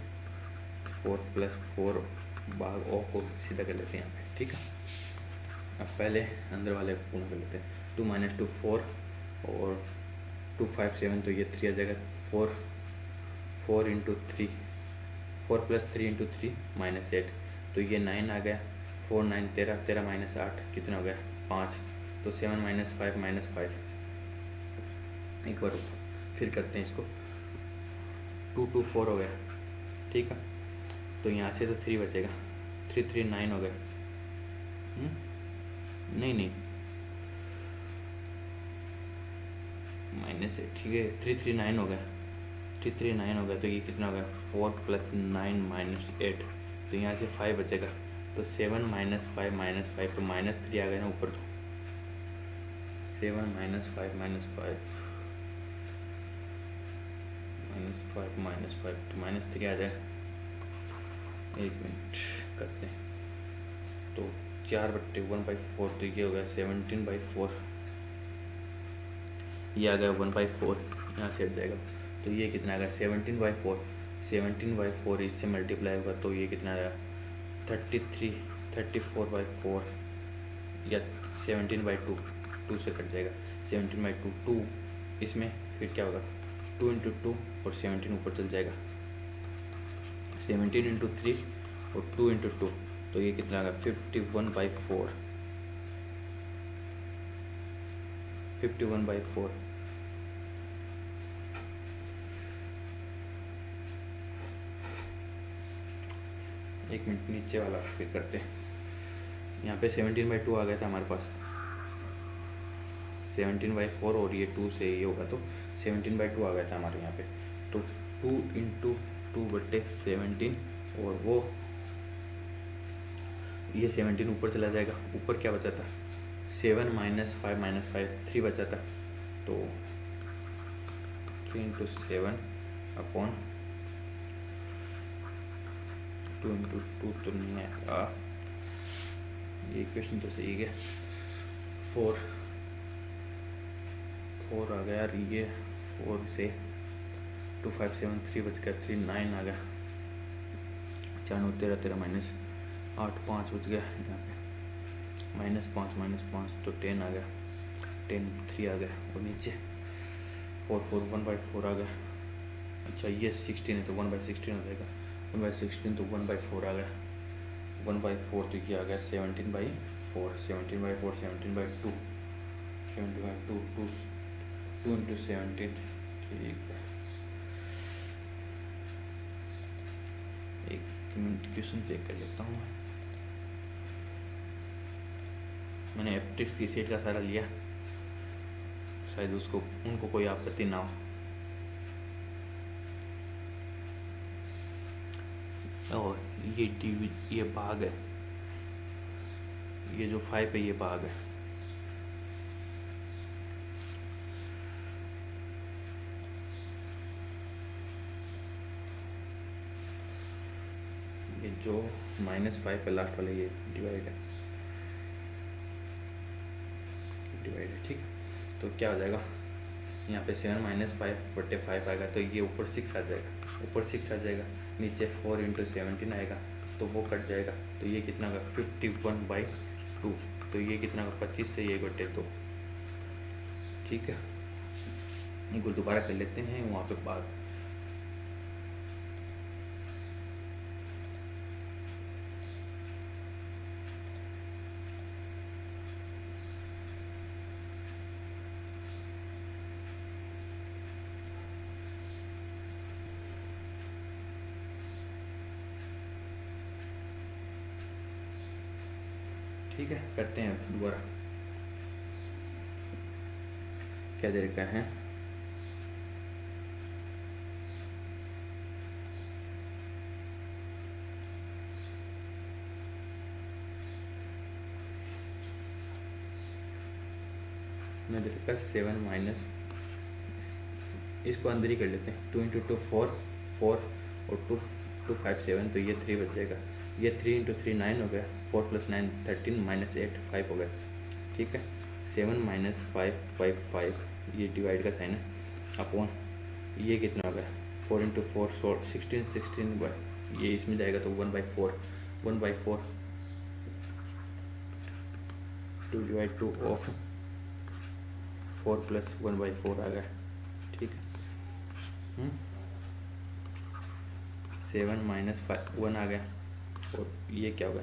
S1: 4 + 4 भाग ऑफ को सीधा कर लेते हैं यहाँ पे, ठीक है। अब पहले अंदर वाले को पूर्ण कर लेते हैं। 2 - 2 4 और 2 5 7, तो ये 3 आ जाएगा। 4 × 3, 4 + 3 × 3 -8, तो ये 9 आ गया। 4 9 13, 13 - 8 कितना हो गया 5, तो 7 - 5 -5। एक बार फिर करते हैं इसको, 2 2 4 हो गया, ठीक है। तो यहाँ से तो 3 बचेगा, 3 3 9 हो गए। नहीं -8, ठीक है। 3 3 9 हो गया, 3 3 9 हो गया, तो ये कितना हो गया 4 + 9 - 8, तो यहाँ से 5 बचेगा। तो 7 - 5 - 5, तो -3 आ गया ना ऊपर, तो 7 - 5 - 5 -5 तो -3 आ जाए। एक मिनट करते हैं, तो 4/1/4, तो ये हो गया 17/4, ये आ गया 1/4, यहाँ से हट जाएगा। तो ये कितना आ गया 17/4, 17/4 इससे मल्टीप्लाई होगा, तो ये कितना आया 34/4, या 17/2, 2 से कट जाएगा 17/2, 2 इसमें फिर क्या होगा 2 × 2 और 17 ऊपर चल जाएगा, 17 × 3 और 2 × 2, तो ये कितना आ गया 51/4, 51/4। एक मिनट नीचे वाला फिर करते हैं। यहाँ पे 17/2 आ गया था हमारे पास, 17/4, और ये 2 से ये होगा तो 17/2 आ गया था हमारे यहाँ पे। तो 2 × 2/17, और वो ये 17 ऊपर चला जाएगा, ऊपर क्या बचा था 7 - 5 - 5 3 बचा था, तो 3 × 7 अपॉन 2 × 2 तो नहीं आएगा, ये इक्वेशन तो सही है। 4 आ गया यार, ये 4 से 2 5 7 3 बच गया, 3 9 आ गया, 4 9 13 13 -8 5 बच गया यहाँ पे, -5 -5 तो 10 आ गया, 10 3 आ गया, और नीचे 4 4 1/4 आ गया। अच्छा ये 16 है तो 1/16 हो जाएगा, 1/16 तो 1/4 आ गया, 1/4 तो ये आ गया 17/4, 17/4 17/2, 17/2 2 × 17 ठीक है, एक मिनट क्वेश्चन चेक कर लेता हूँ। मैंने एप्टिक्स की सेट का सारा लिया, शायद उसको उनको कोई आपत्ति ना हो। और ये भाग है, ये जो 5 है ये भाग है। ये जो -5 है लास्ट वाला, ये डिवाइड है, ठीक है। तो क्या हो जाएगा, यहाँ पे 7 - 5/5 आएगा, तो ये ऊपर 6 आ जाएगा, नीचे 4 × 17 आएगा, तो वो कट जाएगा। तो ये कितना होगा 51/2। तो ये कितना होगा 25 से ये बटे 2। ठीक है, इनको दोबारा कर लेते हैं वहाँ पे बात। ठीक है, करते हैं दोबारा। क्या दे रखा है, मैं दे रखा 7 माइनस, इसको अंदर ही कर लेते हैं। 2 × 2 4 और 2 5 7, तो ये 3 बच जाएगा। ये 3 × 3 9 हो गया, 4 + 9 13 -8 5 हो गया। ठीक है, 7 - 5/5, ये डिवाइड का साइन है, अपॉन ये कितना हो गया 4 × 4 16 ये इसमें जाएगा तो 1/4 2 / 2 ऑफ 4 + 1/4 आ गया। ठीक है, 7 - 5 1 आ गया, और ये क्या होगा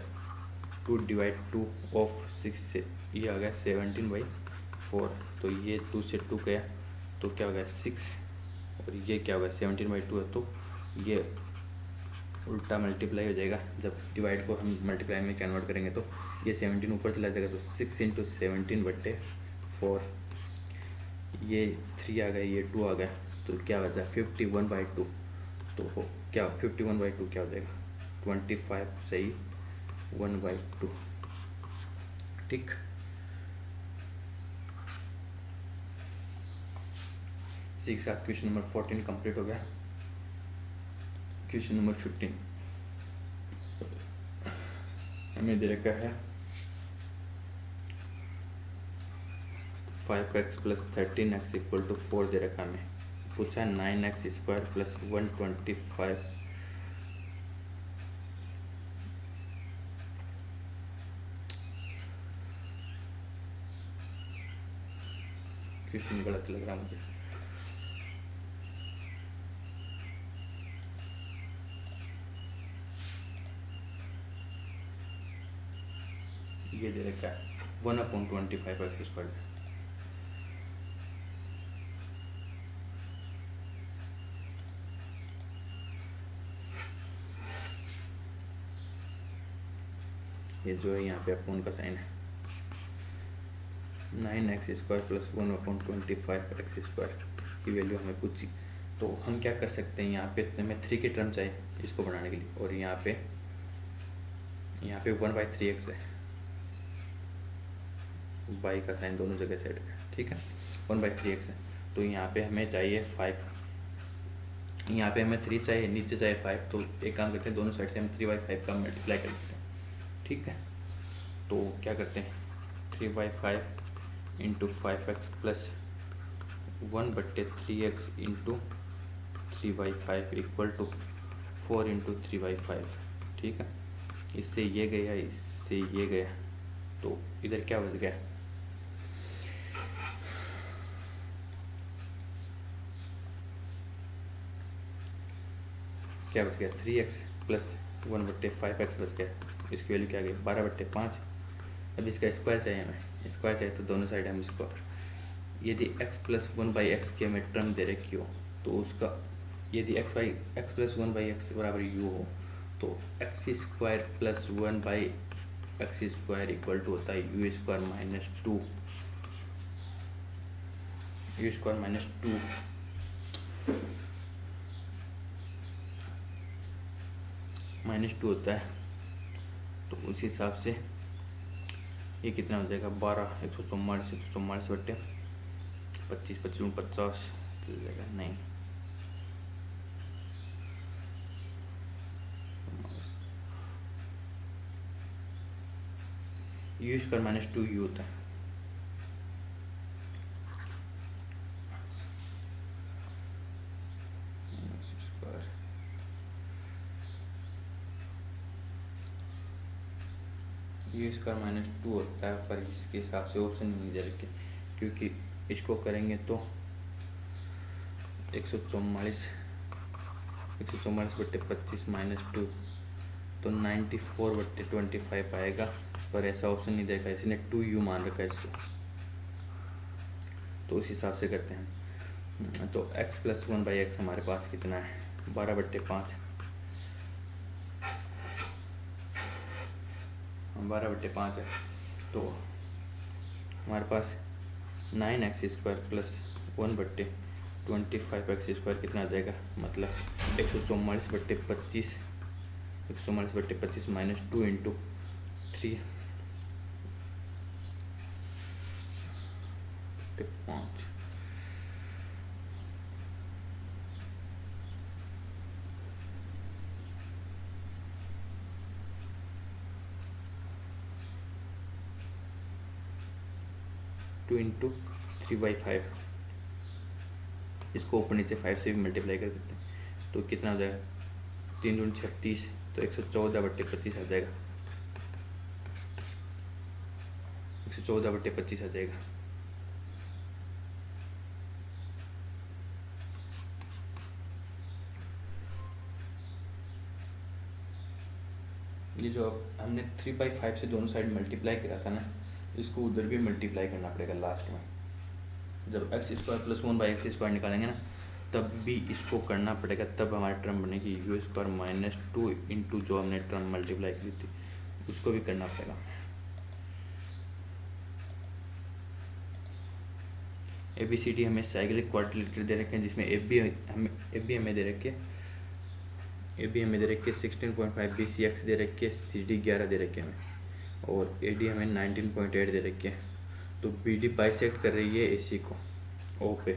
S1: 2 / 2 ऑफ 6 से ये आ गया 17/4। तो ये 2 से 2 गया, तो क्या हो गया 6, और ये क्या होगा 17/2 है, तो ये उल्टा मल्टीप्लाई हो जाएगा। जब डिवाइड को हम मल्टीप्लाई में कन्वर्ट करेंगे तो ये 17 ऊपर चला जाएगा, तो 6 × 17/4, ये 3 आ गया, ये 2 आ गया, तो क्या बचा 51/2। तो क्या 51/2 क्या हो जाएगा 25 सही 1/2। ठीक, इसी के साथ क्वेश्चन नंबर 14 कंप्लीट हो गया। क्वेश्चन नंबर 15 हमें दे रखा है 5x + 13x = 4 दे रखा हमें। पूछा 9x² + 125। क्वेश्चन गलत लग रहा मुझे। ये दे रखा है 1/25x²। ये जो है यहाँ पे अपोन का साइन है, 9x² + 1/25x² की वैल्यू हमें पूछी। तो हम क्या कर सकते हैं, यहाँ पे हमें 3 की टर्म चाहिए इसको बनाने के लिए, और यहाँ पे 1/3x है, y का साइन दोनों जगह सेट है। ठीक है, 1/3x है, तो यहाँ पे हमें चाहिए 5, यहाँ पे हमें 3 चाहिए, नीचे चाहिए 5। तो एक काम करते हैं, दोनों साइड से हम 3/5 का मल्टीप्लाई कर देते हैं। ठीक है, तो क्या करते हैं 3/5 × 5x + 1/3x × 3/5 = 4 × 3/5। ठीक है, इससे ये गया, इससे ये गया, तो इधर क्या बच गया क्या बच गया 3x + 1/5x बच गया। इसकी वैल्यू क्या गई 12/5। अब इसका स्क्वायर चाहिए हमें, स्क्वायर चाहिए तो दोनों साइड हम इसको यदि x plus one by x की हमें टर्म दे रखी हो तो उसका, यदि x plus one by x बराबर यू हो तो x square plus one by x square equal to होता है u square minus two, u square minus two होता है। तो उस हिसाब से ये कितना हो जाएगा 12, 144 बट्टे 25, 25 50 जाएगा नहीं, you square minus two you होता है। यू स्क्वायर माइनस टू होता है, पर इसके हिसाब से ऑप्शन नहीं दे रखे, क्योंकि इसको करेंगे तो 144 बट्टे 25 माइनस टू तो 94 बट्टे 25 आएगा, पर ऐसा ऑप्शन नहीं देगा, इसने 2u मान रखा है इसको। तो उस हिसाब से करते हैं। तो x plus one by x हमारे पास कितना है 12 बट्टे 5, 12 बट्टे 5 है। तो हमारे पास 9x स्क्वायर प्लस 1 बट्टे 25x स्क्वायर कितना आ जाएगा, मतलब 144 बट्टे 25, 144 बट्टे 25 माइनस 2 इंटू 3 5, टू इंटू 3/5, इसको ऊपर नीचे 5 से भी मल्टीप्लाई कर देते हैं तो कितना हो जाएगा 3 दूनी 36, तो 114 बट्टे 25 आ जाएगा, 114 बट्टे 25 आ जाएगा। ये जो अब हमने 3/5 से दोनों साइड मल्टीप्लाई करा था ना, इसको उधर भी मल्टीप्लाई करना पड़ेगा लास्ट में। जब x square plus one by x square निकालेंगे ना, तब भी इसको करना पड़ेगा, तब हमारी टर्म बनेगी you square minus two into जो हमने टर्म मल्टीप्लाई की थी उसको भी करना पड़ेगा। ए बी सी डी हमें साइक्लिक क्वाड्रिलेटरल दे रखे हैं, जिसमें ए बी हमें दे रखे, ए बी हमें दे रखे 16.5, बी सी एक्स दे रखे, सी डी 11 दे रखे हमें, और ए डी हमें 19.8 दे रखे हैं। तो बी डी बाइसेक्ट कर रही है ए सी को ओ पे।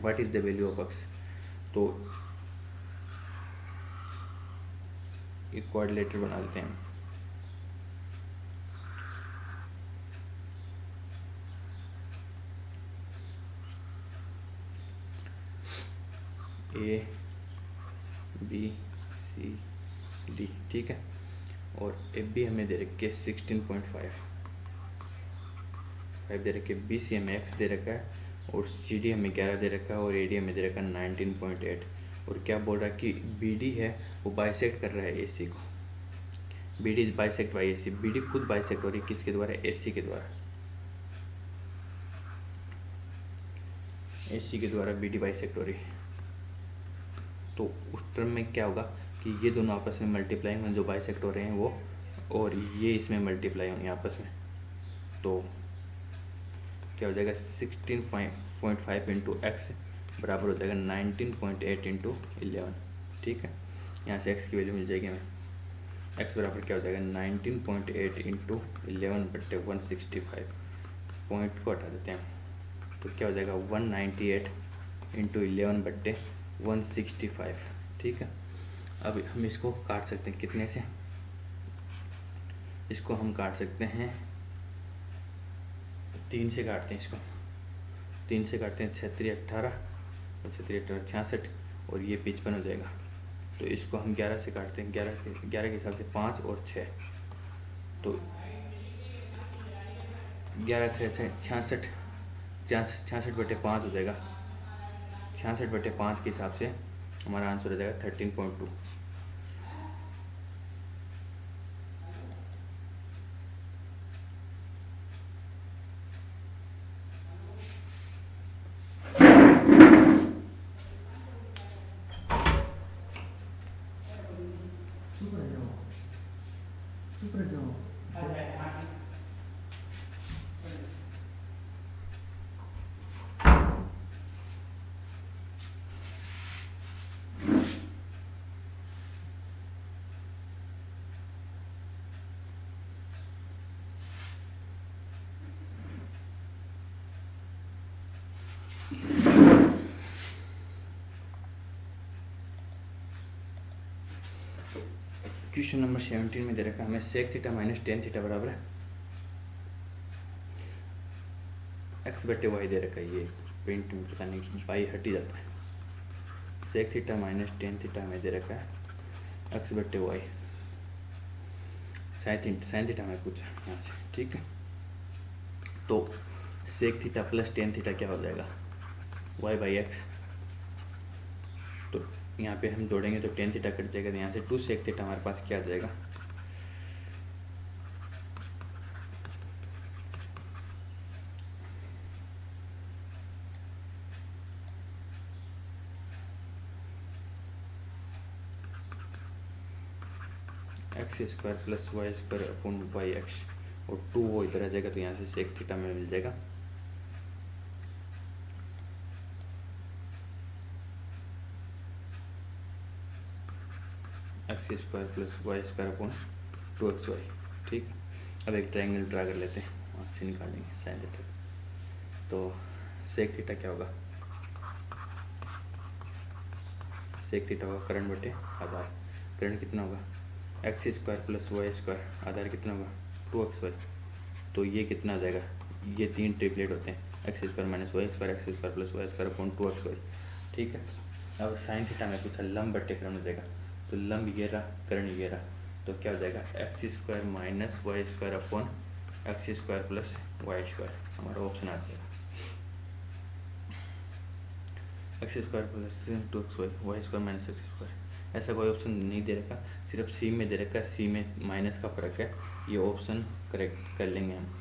S1: What is the value of x? तो एक क्वाड्रिलेटरल बना लेते हैं। ए बी सी डी, ठीक है, और ए बी हमें दे रखे 16.5 दे रखे, बी सी हमें एक्स दे रखा है, और सी डी हमें 11 दे रखा है, और ए डी हमें दे रखा है 19.8। और क्या बोल रहा है कि बी डी है वो बाइसेक्ट कर रहा है ए सी को, B D bisect by A C, B D खुद बाइसेक्ट हो रही है किसके द्वारा, ए सी के द्वारा, ए सी के द्वारा बी डी बाइसेक्ट हो रही है। तो उस टर्म में क्या होगा कि ये दोनों आपस में मल्टीप्लाई होंगे, जो बाइसेक्ट हो रहे हैं वो, और ये इसमें मल्टीप्लाई होंगे आपस में। तो क्या हो जाएगा 16.5 इंटू एक्स बराबर हो जाएगा 19.8 इंटू 11, ठीक है। यहाँ से एक्स की वैल्यू मिल जाएगी हमें, एक्स बराबर क्या हो जाएगा 19.8 इंटू 11 बट्टे 165, पॉइंट को हटा देते हैं तो क्या हो जाएगा 198 इंटू 11 बट्टे 165, ठीक है। अब हम इसको काट सकते हैं कितने से, इसको हम काट सकते हैं 3 से काटते हैं, इसको 3 से काटते हैं, 36 18 और 36 18 66, और ये 55 हो जाएगा। तो इसको हम 11 से काटते हैं, 11 के हिसाब से 5 और 6, तो 11 6 66, 66 बटे 5 हो जाएगा, 66 बटे 5 के हिसाब से हमारा आंसर हो जाएगा 13.2। क्वेश्चन नंबर 17 में दे रखा है हमें sec theta minus tan theta बराबर है एक्स बटे वाई दे रखा है। ये प्रिंट में पता नहीं पाई हट ही जाता है। Sec theta minus tan theta हमें दे रखा है एक्स बटे वाई, साइन थीटा हमें पूछा यहाँ से, ठीक है। तो sec theta plus tan theta क्या हो जाएगा, वाई बाई एक्स। तो यहाँ पे हम जोड़ेंगे तो टेन थीटा कट जाएगा, तो यहाँ से टू सेक थीटा हमारे पास क्या आ जाएगा, x square plus Y square upon y x, और टू वो इधर आ जाएगा तो यहाँ से सेक थीटा में मिल जाएगा x square plus Y square upon two x y, ठीक। अब एक ट्रायंगल ड्रा कर लेते हैं, वहाँ से निकालेंगे साइन थीटा। तो सेक थीटा क्या होगा, सेक थीटा होगा करण बटे आधार। करण कितना होगा, X square plus Y square, आधार कितना होगा टू एक्स वाई। तो ये कितना आ जाएगा, ये तीन ट्रिपलेट होते हैं, x square minus y square, x square plus Y square upon two x y, ठीक है। अब साइन थीटा में पूछा लंब बटे करण हो जाएगा, तो लंब ये रहा करण ये रहा, तो क्या हो जाएगा x square minus y square upon x square plus Y square, हमारा ऑप्शन आ जाएगा x square plus two x y, y square minus x square. ऐसा कोई ऑप्शन नहीं दे रखा, सिर्फ सी में दे रखा है, सी में माइनस का फर्क है, ये ऑप्शन करेक्ट कर लेंगे हम।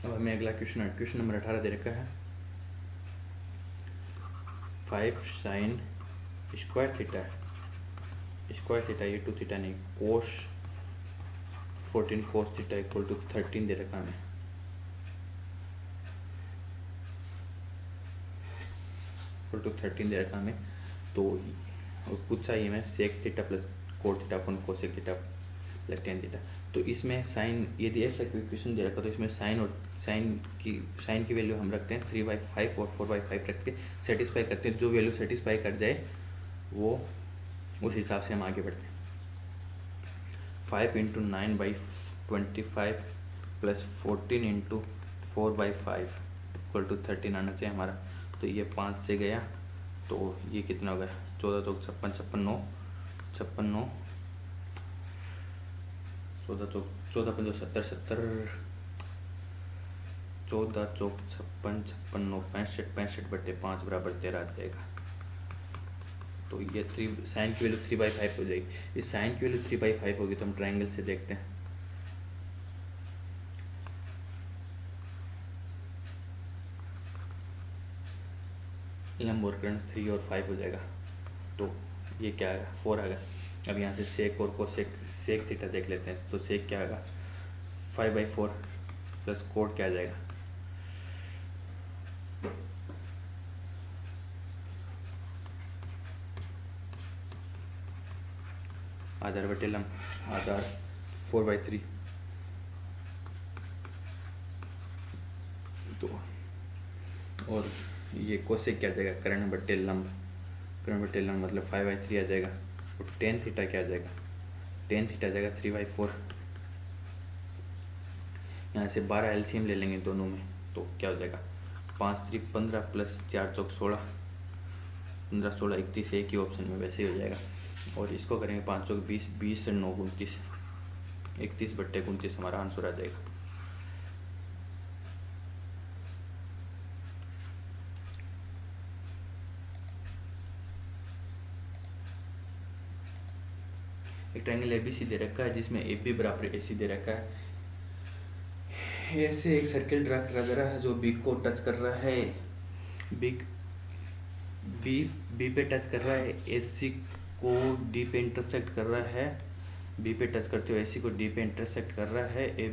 S1: अब हमें अगला क्वेश्चन नंबर 18 दे रखा है 5 sine square theta, square theta ये टू थीटा नहीं, कोस 14 कोस थीटा इक्वल टू 13 दे रखा हमें। इक्वल टू 13 दे रखा हमें, तो पूछा ये मैं sec theta plus cot theta upon cosec theta plus tan theta. तो इसमें साइन यदि ऐसा कोई क्वेश्चन दे रखा तो इसमें साइन की वैल्यू हम रखते हैं 3/5 और 4/5 रख के सेटिस्फाई करते हैं, जो वैल्यू सेटिस्फाई कर जाए वो उस हिसाब से हम आगे बढ़ते हैं। 5 into 9/25 plus 14 into 4/5 equal to 13 आना चाहिए हमारा। तो ये 5 से गया तो ये कितना हो गया 14 चौक 56, 56 9 14 पंजो 70 70 14 चौक 56 56 9 65 बटे 5 बराबर 13 आ जाएगा। तो ये साइन की वैल्यू 3/5 हो जाएगी। इस साइन की वैल्यू 3/5 होगी तो हम ट्राइंगल से देखते हैं। लंब और कर्ण 3 और 5 हो जाएगा, तो ये क्या आएगा 4 आएगा। अब यहाँ से सेक और कोसेक सेक थीटा देख लेते हैं, तो सेक क्या आएगा 5/4 प्लस कोट क्या आ जाएगा आधार बटे लंब, आधार 4/3। तो और ये कोसेक क्या आ जाएगा कर्ण बटे लंब, कर्ण बटे लंब मतलब 5/3 आ जाएगा। और टेन थीटा क्या आ जाएगा, टेन थीटा आ जाएगा 3/4। यहाँ से 12 एलसीएम ले लेंगे दोनों में, तो क्या हो जाएगा 5 3 15 प्लस 4 चौक 16, 15 16 31, एक ही ऑप्शन में वैसे ही हो जाएगा। और इसको करेंगे 5 चौक 20, 20 से 9 29, 31 बट्टे 29 हमारा आंसर आ जाएगा। एक ट्रायंगल ए बी सी दे रखा है जिसमें ए बी बराबर ए सी दे रखा है। ऐसे एक सर्किल ड्रा करा जा रहा है जो बी को टच कर रहा है, बी बी बी पे टच कर रहा है, ए सी को डी पे इंटरसेक्ट कर रहा है, बी पे टच करते हुए ए सी को डी पे इंटरसेक्ट कर रहा है, ए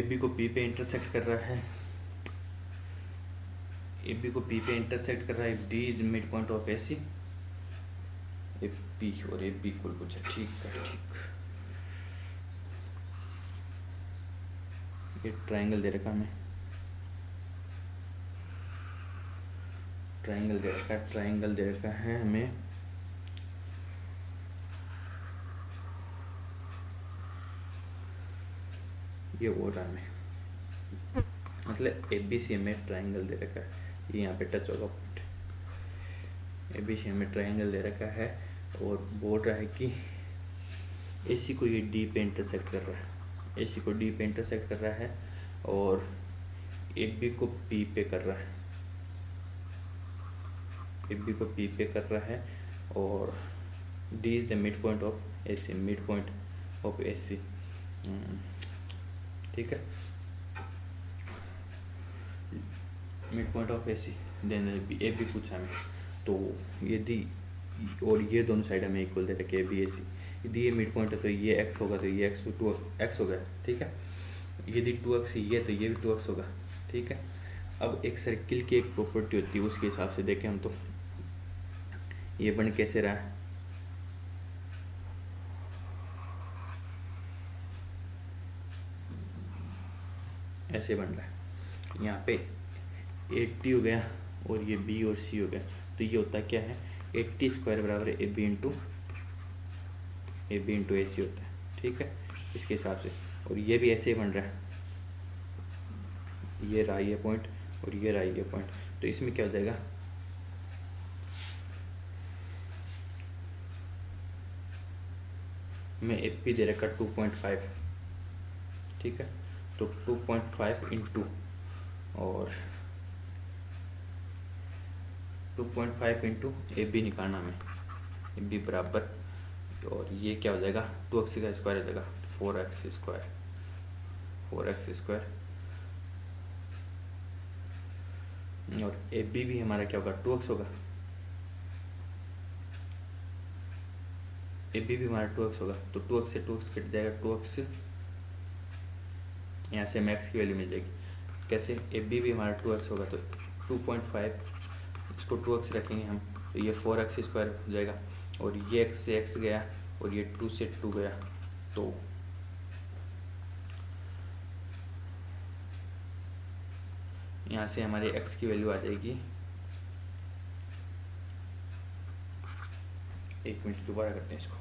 S1: बी को पी पे इंटरसेक्ट कर रहा है, ए बी को पी पे इंटरसेक्ट कर रहा है, D is mid point of A C, A B और ए बी कुल कुछ है। ठीक है, ठीक, ये ट्रायंगल दे रखा हमें, ट्रायंगल दे रखा है हमें ये वो रहा हमें, मतलब ए बी सी में ट्रायंगल दे रखा है, ये यहाँ पे टच होगा पॉइंट, ए बी सी में ट्रायंगल दे रखा है और बोल रहा है कि ए सी को ये डी पे इंटरसेक्ट कर रहा है, ए सी को डी पे इंटरसेक्ट कर रहा है और ए बी को पी पे कर रहा है, ए बी को पी पे कर रहा है और D is the mid point of A C, mid point of A C. ठीक है, mid point of A C, then A B पूछा हमें, तो यदि और ये दोनों साइड हमें इक्वल दे रखे ए बी ए सी, यदि ये मिड पॉइंट है तो ये एक्स होगा, तो ये एक्स टू एक्स हो गया। ठीक है, यदि 2x ये तो ये भी 2x होगा। ठीक है, अब एक सर्किल की एक प्रॉपर्टी होती है, उसके हिसाब से देखें हम, तो ये बन कैसे रहा है, ऐसे बन रहा है, यहाँ पे 80 हो गया और ये b और c हो गया, तो ये होता क्या है, 80 स्क्वायर बराबर ए बी इंटू ए सी होता है। ठीक है, इसके हिसाब से, और ये भी ऐसे ही बन रहा है, ये रहा ये पॉइंट और ये रहा ये पॉइंट, तो इसमें क्या हो जाएगा, मैं ए पी दे रखा 2.5। ठीक है, तो 2.5 इंटू और 2.5 इंटू ए बी निकालना में, ए बी बराबर, और ये क्या हो जाएगा, 2x का स्क्वायर हो जाएगा 4x स्क्वायर, और ए बी भी हमारा क्या होगा, 2x होगा, ए बी भी हमारा 2x होगा, तो 2x से 2x कट जाएगा, 2x यहाँ से मैक्स की वैल्यू मिल जाएगी। कैसे, ए बी भी हमारा 2x होगा, तो 2.5 इसको 2x रखेंगे हम, तो ये 4x स्क्वायर हो जाएगा, और ये x से x गया और ये 2 से 2 गया, तो यहाँ से हमारे x की वैल्यू आ जाएगी, एक मिनट दोबारा करते हैं इसको,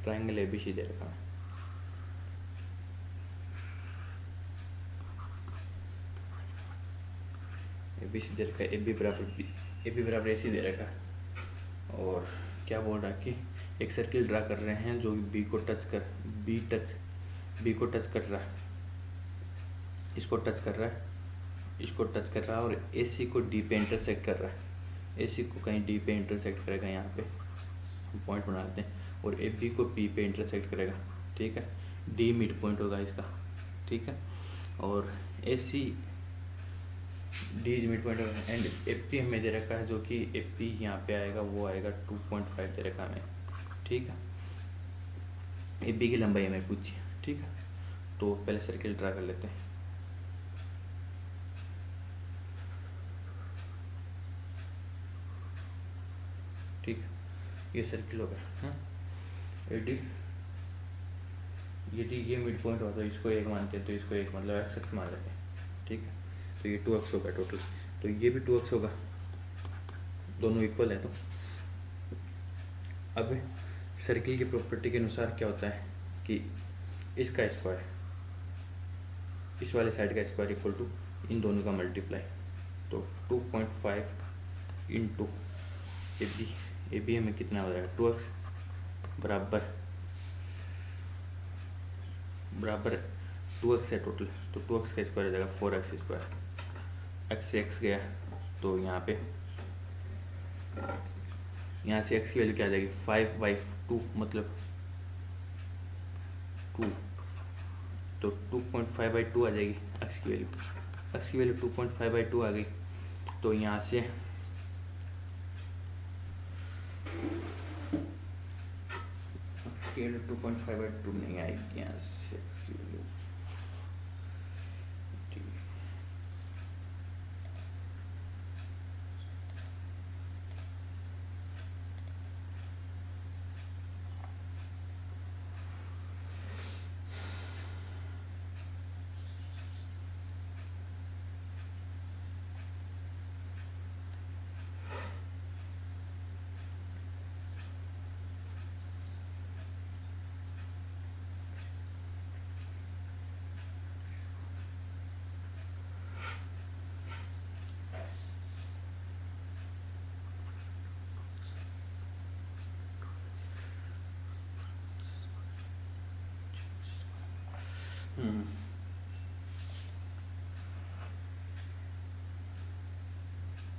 S1: ट्रायंगल ए बी सी दे रखा है, ए बी सी दे रखा है, ए बी बराबर ए सी दे रखा है, और क्या बोल रहा है कि एक सर्किल ड्रा कर रहे हैं जो बी को टच कर रहा है, इसको टच कर रहा है, और ए सी को डी पे इंटरसेक्ट कर रहा है, ए सी को कहीं डी पे इंटरसेक्ट करेगा, यहाँ पे हम पॉइंट बना देते हैं, और ए बी को पी पे इंटरसेक्ट करेगा। ठीक है, डी मिड पॉइंट होगा इसका। ठीक है, और A C D is mid point and A P हमें दे रखा है, जो कि ए पी यहाँ पे आएगा, वो आएगा 2.5 दे रखा हमें। ठीक है, ए बी की लंबाई हमें पूछी। ठीक है, तो पहले सर्किल ड्रा कर लेते हैं। ठीक है, ये सर्किल हो गया, हाँ, ए डी यदि ये मिड पॉइंट हो तो इसको 1 मानते हैं, तो इसको 1 मतलब x मान लेते हैं, ठीक है। तो ये 2x होगा टोटल, तो ये भी 2x होगा, दोनों इक्वल है। तो अब सर्किल की प्रॉपर्टी के अनुसार क्या होता है कि इसका स्क्वायर, इस वाले साइड का स्क्वायर इक्वल टू इन दोनों का मल्टीप्लाई। तो 2.5 इंटू ए बी हमें कितना हो जाएगा 2x बराबर 2x है टोटल, तो 2x का स्क्वायर हो जाएगा 4x स्क्वायर। x से x गया तो यहाँ से x की वैल्यू क्या आ जाएगी 5/2 मतलब 2, तो 2.5/2 आ जाएगी x की वैल्यू 2.5/2 आ गई। तो यहाँ से केवल 2.5/2 नहीं आएगी यहाँ से x की वैल्यू, ठीक है।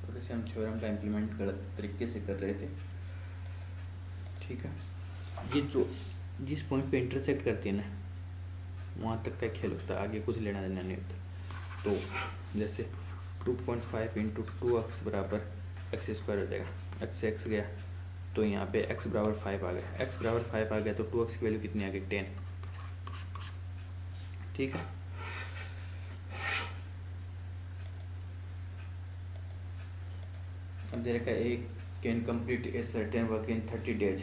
S1: थोड़े से हम थ्योरम का इम्प्लीमेंट गलत तरीके से कर रहे थे, ठीक है। ये जो जिस पॉइंट पे इंटरसेक्ट करती है ना, वहाँ तक का खेल होता है, आगे कुछ लेना देना नहीं होता। तो जैसे 2.5 इंटू 2x बराबर x स्क्वायर हो जाएगा, x से x गया तो यहाँ पे x बराबर 5 आ गया, x बराबर 5 आ गया तो 2x की वैल्यू कितनी आ गई 10, ठीक है। अब दे रखा है A can complete a certain work in 30 days,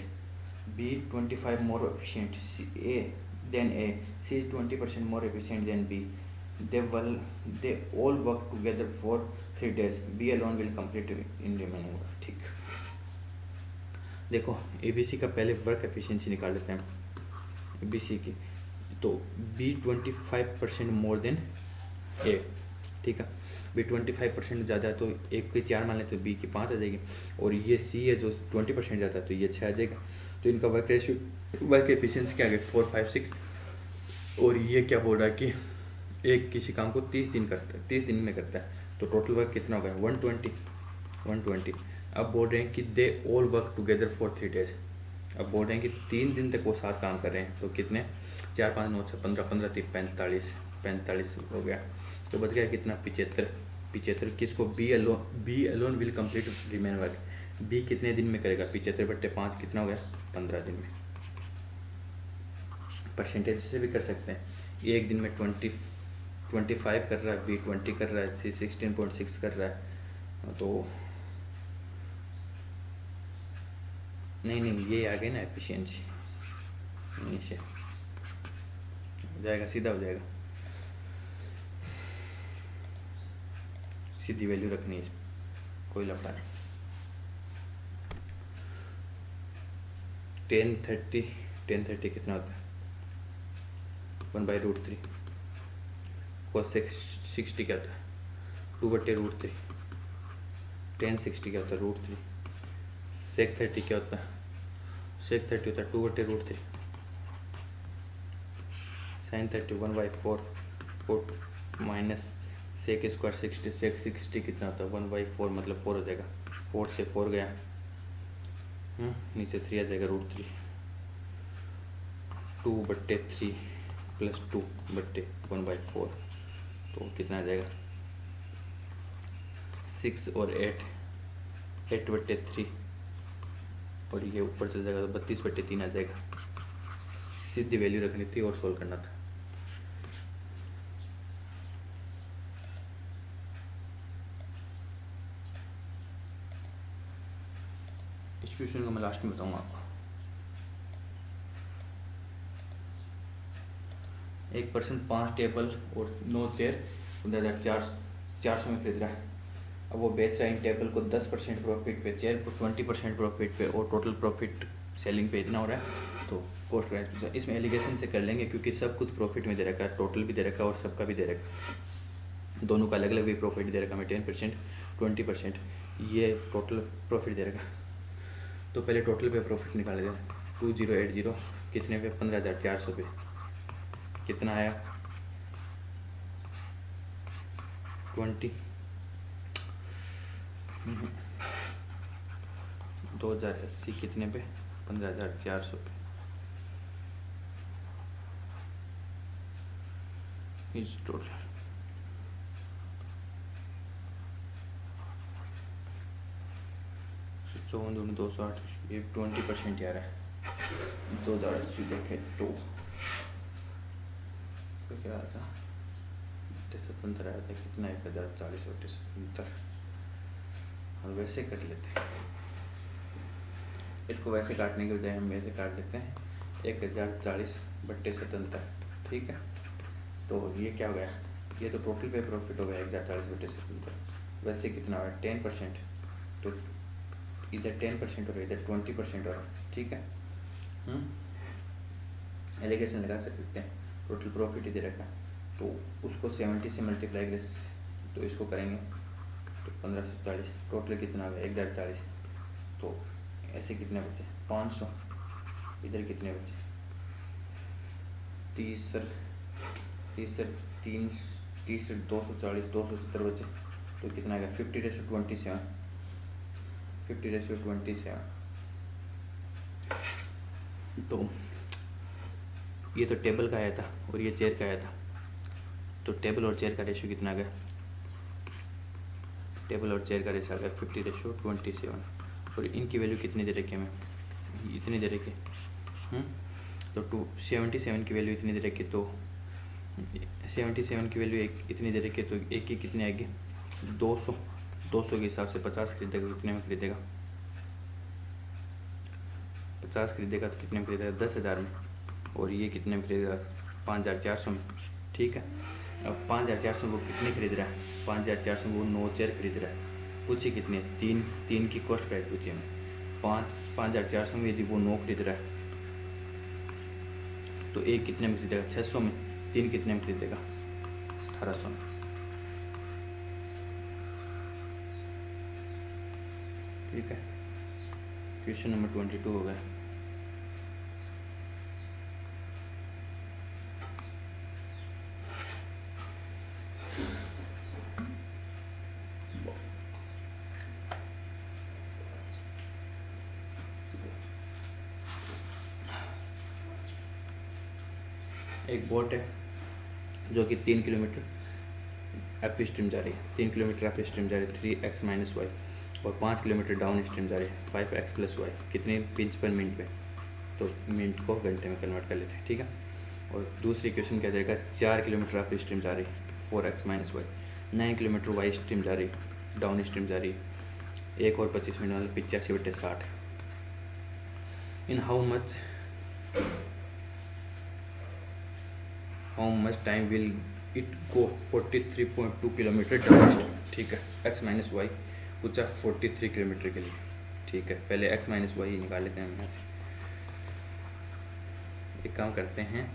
S1: B 25 more efficient than A, C is 20% more efficient than B. They all work together for 3 days. B alone will complete in remaining work, ठीक। देखो ABC का पहले work efficiency निकाल लेते हैं ABC की, तो B 25% more than A, ठीक है। B 25% ज़्यादा है तो एक की 4 मान लेते तो B की 5 आ जाएगी, और ये C है जो 20% ज़्यादा है तो ये 6 आ जाएगा। तो इनका वर्क एफिशिएंसी क्या आ गई 4, 5, 6, और ये क्या बोल रहा है कि एक किसी काम को 30 दिन करता है, 30 दिन में करता है, तो टोटल वर्क कितना होगा 120। अब बोल रहे हैं कि they all work together for 3 days। अब बोल रहे हैं कि 3 दिन तक वो साथ काम कर रहे हैं, तो कितने 4, 5, 9, 6, 15, 15, 30, 45 हो गया। तो बच गया कितना 75। किसको B alone will complete remain work, B कितने दिन में करेगा 75/5 कितना हो गया 15 दिन में। परसेंटेज से भी कर सकते हैं, एक दिन में 25 कर रहा है, बी 20 कर रहा है, सी 16.6 कर रहा है, तो नहीं ये आ गया ना एफिशिएंसी, नीचे हो जाएगा, सीधा हो जाएगा, सीधी वैल्यू रखनी है, कोई लफड़ा नहीं। 1030 कितना होता है 1/√3, cos 60 क्या होता है 2/√3, tan 60 क्या होता है √3, sec 30 क्या होता है, sec 30 होता है 2/√3, sin 30 1/4 minus sec square 60, sec 60 कितना होता है 1/4 मतलब 4 हो जाएगा, 4 से 4 गया, नीचे 3 आ जाएगा √3, 2/3 प्लस 2/1/4, तो कितना आ जाएगा 6 और 8/3, और ये ऊपर चल जाएगा तो 32/3 आ जाएगा। सीधी वैल्यू रखनी थी और सोल्व करना था। इस क्वेश्चन को मैं लास्ट में बताऊंगा आपको। एक पर्सन 5 टेबल और 9 चेयर 15,400 में खरीद रहा है। अब वो बेच रहा है इन टेबल को 10% प्रॉफिट पे, चेयर को 20% प्रॉफिट पे, और टोटल प्रॉफिट सेलिंग पे इतना हो रहा है। तो कॉस्ट प्राइस इसमें एलिगेशन से कर लेंगे, क्योंकि सब कुछ प्रॉफिट में दे रखा है, टोटल भी दे रखा है और सबका भी दे रखा है, दोनों का अलग अलग भी प्रॉफिट दे रखा है। 10% 20% ये टोटल प्रॉफिट दे रखा है। तो पहले टोटल पे प्रॉफिट निकाल दें। 2080 कितने पे? 15,400 पे। कितना आया? 2080 कितने पे? 15,400 पे। इस टोटल 54,208, ये 20% आ रहा है। 2080 देखे तो क्या आता था? 77 आया था। कितना? 1,040 बटे 77। और वैसे कर लेते हैं, इसको वैसे काटने के बजाय हम वैसे काट लेते हैं। 1,040 बट्टे 77, ठीक है। तो ये क्या हो गया? ये तो टोटल पे प्रॉफिट हो गया 1,040 बटे 77। वैसे कितना हो रहा है? 10%। तो इधर 10% हो रहा है, इधर 20% हो रहा है, ठीक है। एलिगेशन लगा सकते हैं। टोटल प्रॉफिट इधर रखा, तो उसको 70 से मल्टीप्लाई करें, तो इसको करेंगे तो 15 से 40, टोटल कितना हो गया? 1,040। तो ऐसे कितने बचे? 500। इधर कितने बचे? 30 240, 270 बचे। तो कितना आ गया? 50/27। 50/27। तो ये तो टेबल का आया था और ये चेयर का आया था। तो टेबल और चेयर का रेशियो कितना आ गया? टेबल और चेयर का रेशियो आ गया 50/27। और इनकी वैल्यू कितनी दे रखी है हमें? इतनी दे रखी। तो 277 की वैल्यू इतनी दे रखी, तो 77 की वैल्यू इतनी दे रखी, तो एक की कितनी आएगी? 200। 200 के हिसाब से 50 खरीदेगा, कितने में खरीदेगा? 50 खरीदेगा तो कितने में खरीदेगा? 10,000 में। और ये कितने में खरीदेगा? 5,400 में, ठीक है। अब 5,400 वो कितने खरीद रहा है? 5,400 वो 9 चेयर खरीद रहा है। पूछिए कितने? तीन की कॉस्ट प्राइस पूछिए हमें। 5,400 में यदि वो 9 खरीद रहा है, तो एक कितने में खरीदेगा? 600 में। 3 कितने में खरीदेगा? 1,800 में, ठीक है। क्वेश्चन नंबर 22 हो गया। एक बोट है जो कि 3 किलोमीटर अप स्ट्रीम जा रही है, 3 किलोमीटर अप स्ट्रीम जा रही है 3x - y, और 5 किलोमीटर डाउन स्ट्रीम जा रही है 5x + y। कितने पिंच पर मिनट पे? तो मिनट को घंटे में कन्वर्ट कर लेते हैं, ठीक है। और दूसरी क्वेश्चन क्या देगा? 4 किलोमीटर अप स्ट्रीम जा रही है 4x - y, 9 kilometre Y stream जा रही है, डाउन स्ट्रीम जा रही है 1 और 25 मिनट मतलब 85/60। In how much time will it go 43.2 kilometre down stream, ठीक है। x - y पूछा 43 किलोमीटर के लिए, ठीक है। पहले x - y निकाल लेते हैं हम यहाँ से। एक काम करते हैं,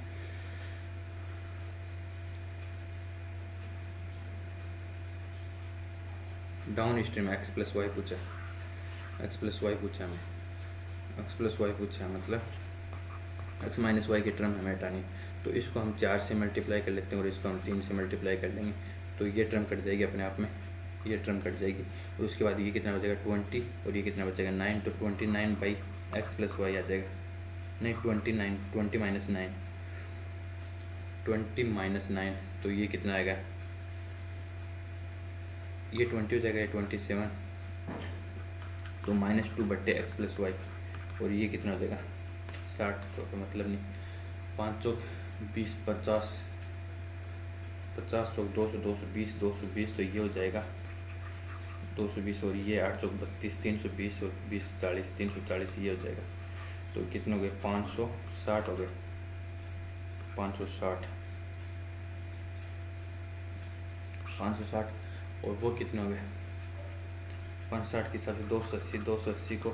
S1: डाउन स्ट्रीम x + y पूछा, x + y पूछा हमें, x + y पूछा मतलब x - y की टर्म हमें हटानी, तो इसको हम 4 से मल्टीप्लाई कर लेते हैं और इसको हम 3 से मल्टीप्लाई कर लेंगे, तो ये टर्म कट जाएगी अपने आप में, ये टर्म कट जाएगी। और उसके बाद ये कितना बचेगा? 20, और ये कितना बचेगा? 9। तो 29/x + y आ जाएगा। नहीं 29, 20 - 9, 20 - 9, तो ये कितना आएगा? ये 20 हो जाएगा, ये 27, तो -2/x + y, और ये कितना हो जाएगा? 60। तो मतलब नहीं, 5 चौक 20, 50, 50 चौक 200, 220, 220, तो ये हो जाएगा 220, और ये 8 चौक 32, 320, और 20 40, 340, ये हो जाएगा। तो कितने हो गए? 560 हो गए, 560। 560 और वो कितने हो गए 560 के हिसाब से 280 को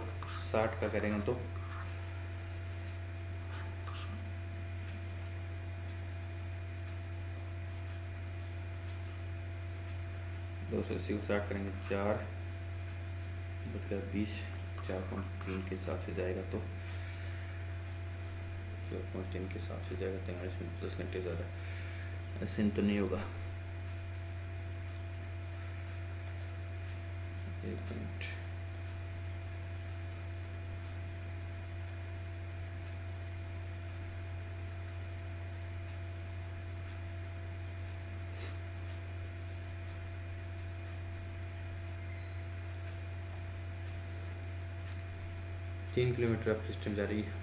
S1: 60 का करेंगे तो 280 को 60 करेंगे 4 बच गया 20 4.3 के हिसाब से जाएगा तो 4.3 के हिसाब से जाएगा 43 मिनट 10 घंटे ज़्यादा ऐसे तो नहीं होगा। एक मिनट तीन किलोमीटर अब सिस्टम जा रही है।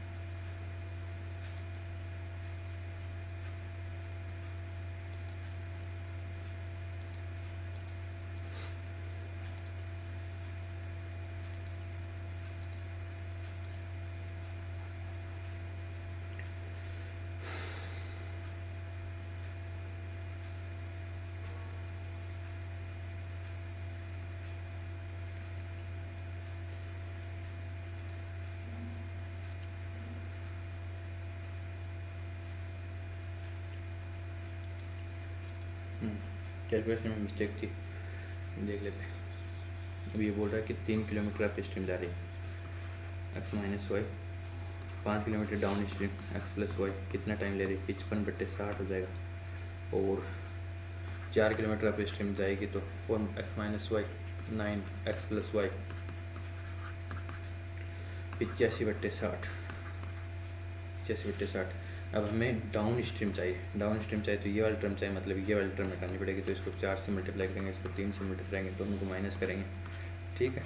S1: कैलकुलेशन में मिस्टेक थी, देख लेते हैं। अब ये बोल रहा है कि 3 किलोमीटर अप स्ट्रीम जा रही है x minus y, 5 kilometre down stream x plus y कितना टाइम ले रही है 55/60 हो जाएगा। और 4 किलोमीटर अप स्ट्रीम जाएगी तो 4 minus y 9 x plus y 85/60। अब हमें डाउन स्ट्रीम चाहिए तो ये वाला टर्म चाहिए, मतलब ये वाली टर्म हटानी पड़ेगी। तो इसको 4 से मल्टीप्लाई करेंगे, इसको 3 से मल्टीप्लाई करेंगे, दोनों को माइनस करेंगे, ठीक है।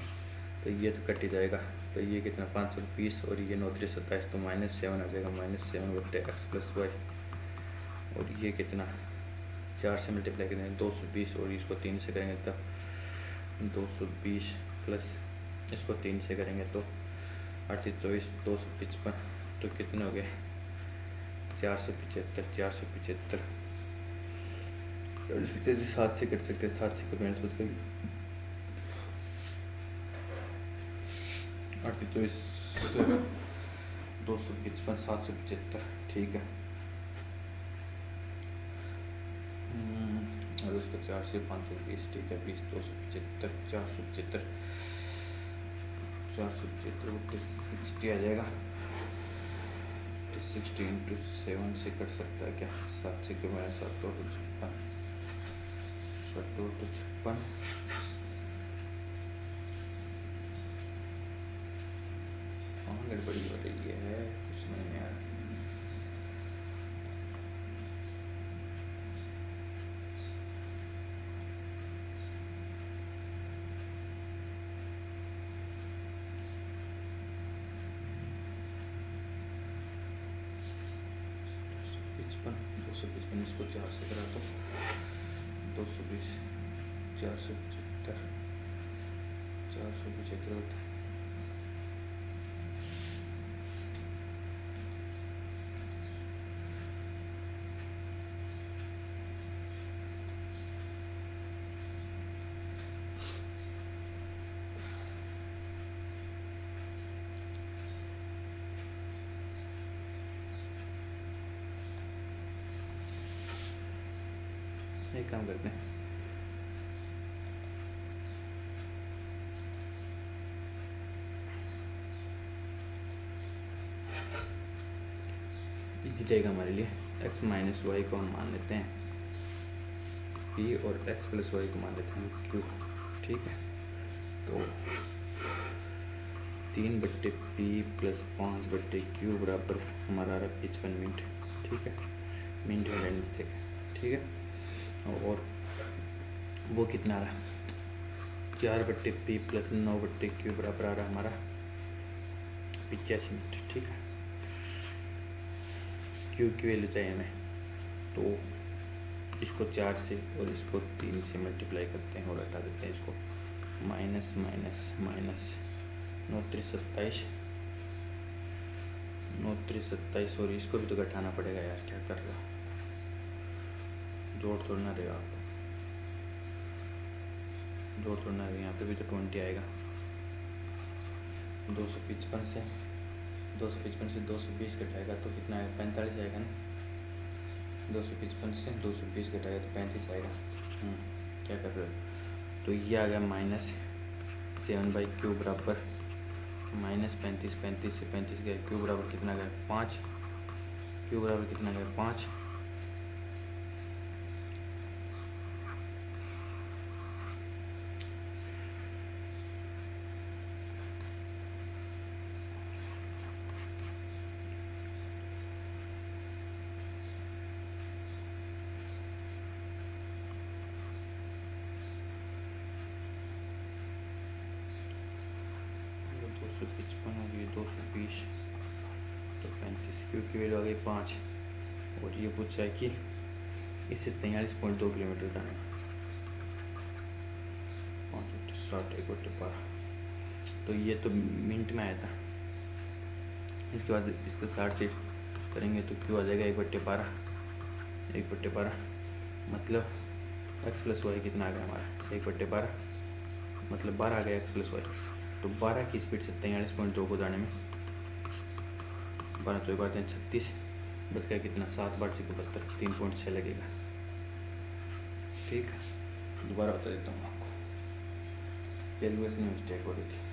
S1: तो ये तो कट ही जाएगा, तो ये कितना 520 और ये 9 27 तो -7 आ जाएगा, -7/x प्लस वाई। और ये कितना 4 से मल्टीप्लाई करेंगे 220 और इसको 3 से करेंगे तब 220 प्लस इसको 3 से करेंगे तो 38 255 तो कितने हो गए 475 7 से कट सकते हैं, 7 से कट माइनस बच गई 38 255 775, ठीक है। और उसको 4 से 520, ठीक है 20 275 475 60 आ जाएगा। 60 इंटू 7 से कट सकता है क्या, 7 से क्यों मैंने 7 2 56 7 2 56 गड़बड़ी हो रही है उसमें यार। इसको 4 से करा तो 220 475 475 एक काम करते हैं, इजी रहेगा हमारे लिए। x माइनस वाई को हम मान लेते हैं p और x प्लस वाई को मान लेते हैं q, ठीक है। तो 3/p प्लस 5/q बराबर हमारा आ रहा 55 मिनट, ठीक है। मिनट में लेंथ थे, ठीक है। और वो कितना आ रहा 4/p प्लस 9/q बराबर आ रहा हमारा 85 मिनट, ठीक है। q की वैल्यू चाहिए हमें, तो इसको 4 से और इसको 3 से मल्टीप्लाई करते हैं और हटा देते हैं इसको, माइनस माइनस माइनस 9 3 27 9 3 27 और इसको भी तो घटाना पड़ेगा यार, क्या कर रहा जोड़ थोड़ा ना रहेगा आपको। दो थोड़ा यहाँ पे भी तो 20 आएगा। 255 से 220 घटाएगा तो कितना आएगा, 45 आएगा ना। 255 से 220 घटाएगा तो 35 आएगा। क्या कर रहे हो, तो ये आ गया -7/q बराबर -35। 35 से 35 गया, q बराबर कितना गया 5। q बराबर कितना गया 5। तो 255 हो गई 220 तो 35, q की वैल्यू आ गई 5। और ये पूछा है कि इससे 43.2 किलोमीटर जाना है। 5 1/12 तो ये तो मिनट में आया था। इसके बाद इसको 60 से करेंगे तो क्यों आ जाएगा 1/12। 1/12 मतलब x + y कितना आ गया हमारा 1/12 मतलब 12 आ गया x + y। तो 12 की स्पीड से 43.2 को जाने में 12 चौके 36 बच गया कितना 7 × 72 3.6 लगेगा। ठीक है, दोबारा बता देता हूँ आपको, कैलकुलेशन में मिस्टेक हो रही थी।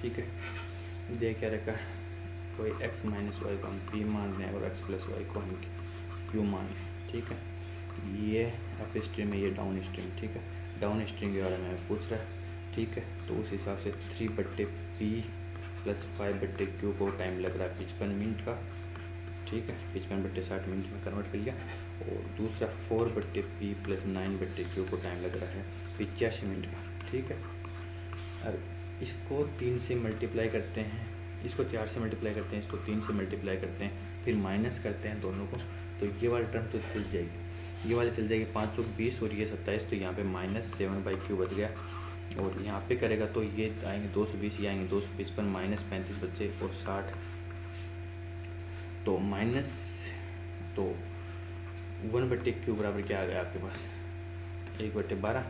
S1: ठीक है, ये क्या रखा है, कोई x - y को हम p मान लें और x + y को हम q मान लें। ठीक है, ये अप स्ट्रीम है, ये डाउन स्ट्रीम। ठीक है, डाउन स्ट्रीम के बारे में पूछ रहा है। ठीक है, तो उस हिसाब से 3/p + 5/q को टाइम लग रहा है 55 मिनट का। ठीक है, 55/60 मिनट में कन्वर्ट कर लिया। और दूसरा 4/p + 9/q को टाइम लग रहा है 85 मिनट का। ठीक है, अब इसको 3 से मल्टीप्लाई करते हैं, इसको 4 से मल्टीप्लाई करते हैं, इसको 3 से मल्टीप्लाई करते हैं, फिर माइनस करते हैं दोनों को, तो ये वाली टर्म तो चल जाएगी, ये वाली चल जाएगी 5 × 20 और ये 27। तो यहाँ पे -7/q बच गया। और यहाँ पे करेगा तो ये आएंगे 220, ये आएंगे 255 -35 बच्चे और 60 तो माइनस तो 1/q बराबर क्या आ गया आपके पास 1/12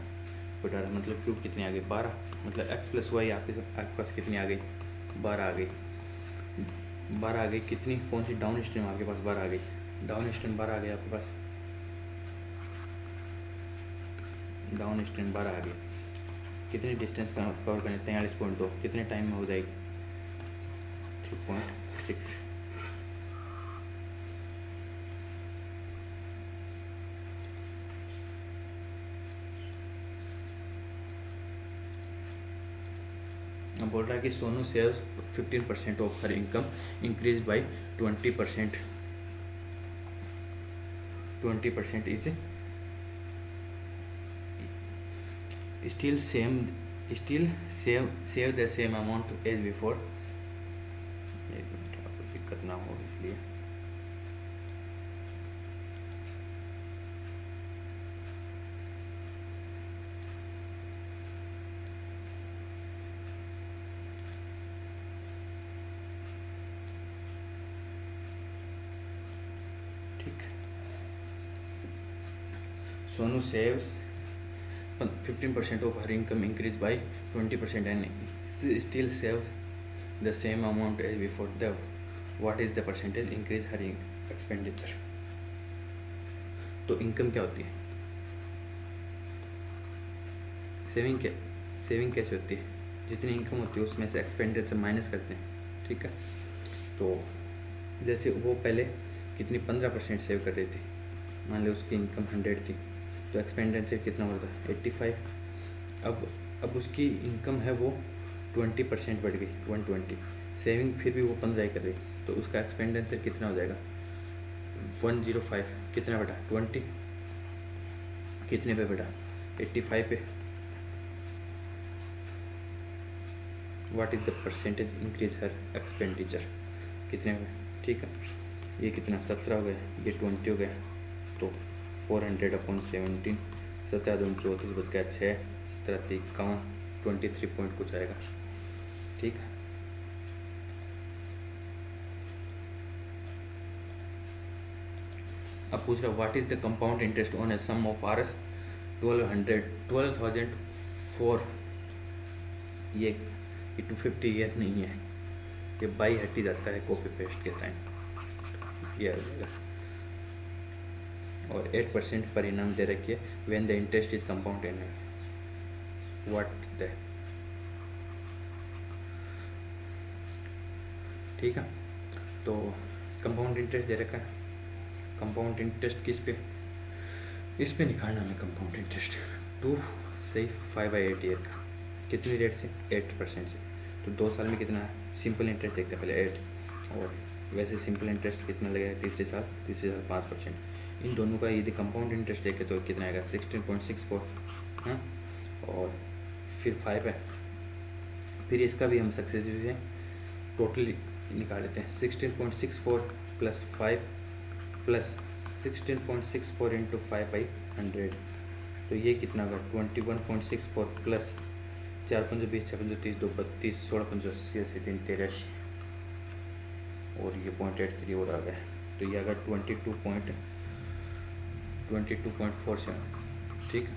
S1: मतलब क्यूब कितनी आ गई 12 मतलब x + y आपके पास कितनी आ गई 12 आ गई। 12 आ गई कितनी, कौन सी डाउन स्ट्रीम आपके पास 12 आ गई, डाउन स्ट्रीम 12 आ गई आपके पास, डाउन स्ट्रीम 12 आ गई। कितनी डिस्टेंस कवर करनी 43.2 कितने टाइम में हो जाएगी 3.6। बोल रहा है कि Sonu saves 15% of her income increase by 20%। 20% is still save the same amount as before। एक मिनट आपको दिक्कत ना हो इसलिए Sonu saves 15% of her income increased by 20% and still saves the same amount as before. What is the percentage increase her expenditure? तो income क्या होती है, सेविंग कैसे होती है, जितनी इनकम होती है उसमें से एक्सपेंडिचर माइनस करते हैं। ठीक है, तो जैसे वो पहले कितनी 15% सेव कर रही थी, मान लो उसकी इनकम 100 थी तो एक्सपेंडिचर कितना होता है 85। अब उसकी इनकम है वो 20% बढ़ गई 120, सेविंग फिर भी वो 15 ही कर रही, तो उसका एक्सपेंडिचर कितना हो जाएगा 105 कितना बेटा 20 कितने पे बेटा 85 पे। What is the percentage increase her expenditure कितने पे। ठीक है, ये कितना 17 हो गए, ये 20 हो गया, तो 400/17, 17 दूनी 34 बच गया 6, 17 51, 23 पॉइंट कुछ आएगा। ठीक है, अब पूछ रहा what is the compound interest on a sum of RS 12,004। ये 250 ईयर नहीं है, ये बाई हट ही जाता है कॉपी पेस्ट के टाइम, ये आ जाएगा। और 8% परिणाम दे रखिए when the interest is compound in what the, ठीक है। तो कंपाउंड इंटरेस्ट दे रखा है, कंपाउंड इंटरेस्ट किस पे, इस पे निकालना हमें कंपाउंड इंटरेस्ट 2 से 5/8 ईयर का, कितनी रेट से 8% से, तो 2 साल में कितना है, सिंपल इंटरेस्ट देखते हैं पहले 8, और वैसे सिंपल इंटरेस्ट कितना लगेगा तीसरे साल 5%। इन दोनों का यदि कंपाउंड इंटरेस्ट देखें तो कितना आएगा 16.64, हाँ, और फिर 5 है, फिर इसका भी हम सक्सेसिव है टोटली निकाल लेते हैं 16.64 प्लस 5 प्लस 16.64 इंटू 5/100, तो ये कितना होगा 21.64 प्लस 4×5 = 6×5 = 30, 2 = 32, 16×5 = 80, 3 × 83, और ये 0.83 और आ गया, तो ये आएगा 22.47, ठीक,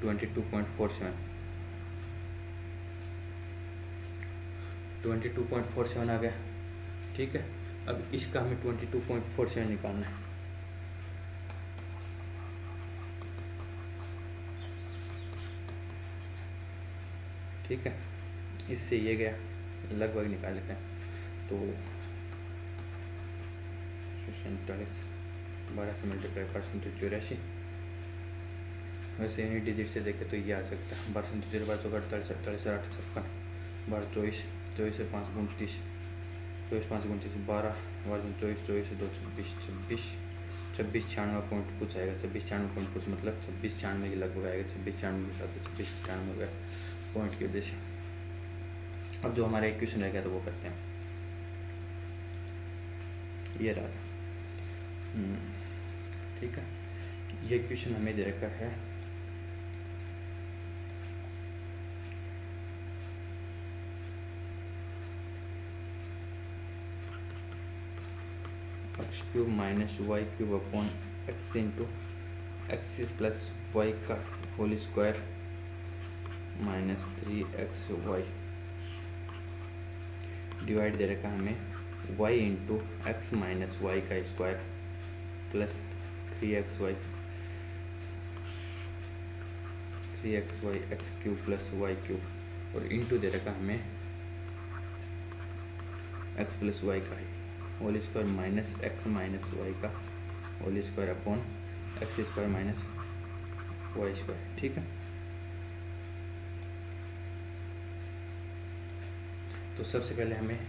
S1: 22.47 आ गया, ठीक है। अब इसका हमें 22.47 निकालना है, ठीक है, इससे ये गया लगभग निकाल लेते हैं, तो 47 12 से मल्टीप्लाई % तो 84, वैसे इन्हीं डिजिट से देखें तो ये आ सकता है 12 × 0 = 48, 48 8 56, 12 24, 24 से 5 29, 24 5 29 12, 12 24, 24 से 2 26, 26 26 96 पॉइंट कुछ आएगा, 26 96 पॉइंट कुछ मतलब 26 96 के लगभग आएगा, 26 96 के साथ 26 96 हो गया पॉइंट की वजह से। अब जो हमारा इक्वेशन रह गया तो वो करते हैं, ये रहा था, ठीक है। ये इक्वेशन हमें दे रखा है x³ - y³ upon x into x plus Y का होल स्क्वायर -3xy डिवाइड दे रखा हमें y into x minus Y का square plus 3xy x³ plus y³ और इंटू दे रखा हमें x प्लस वाई का whole square minus x minus Y का whole square upon x² minus y², ठीक है। तो सबसे पहले हमें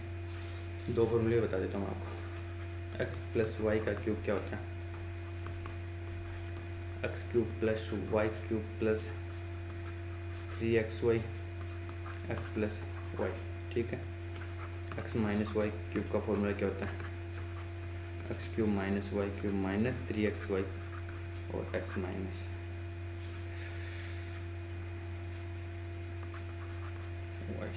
S1: दो फॉर्मूले बता देता हूँ आपको, x प्लस वाई का क्यूब क्या होता है, x³ plus y³ plus 3xy x plus y, ठीक है। x माइनस y³ का फॉर्मूला क्या होता है, x³ minus y³ minus 3xy और x माइनस वाई।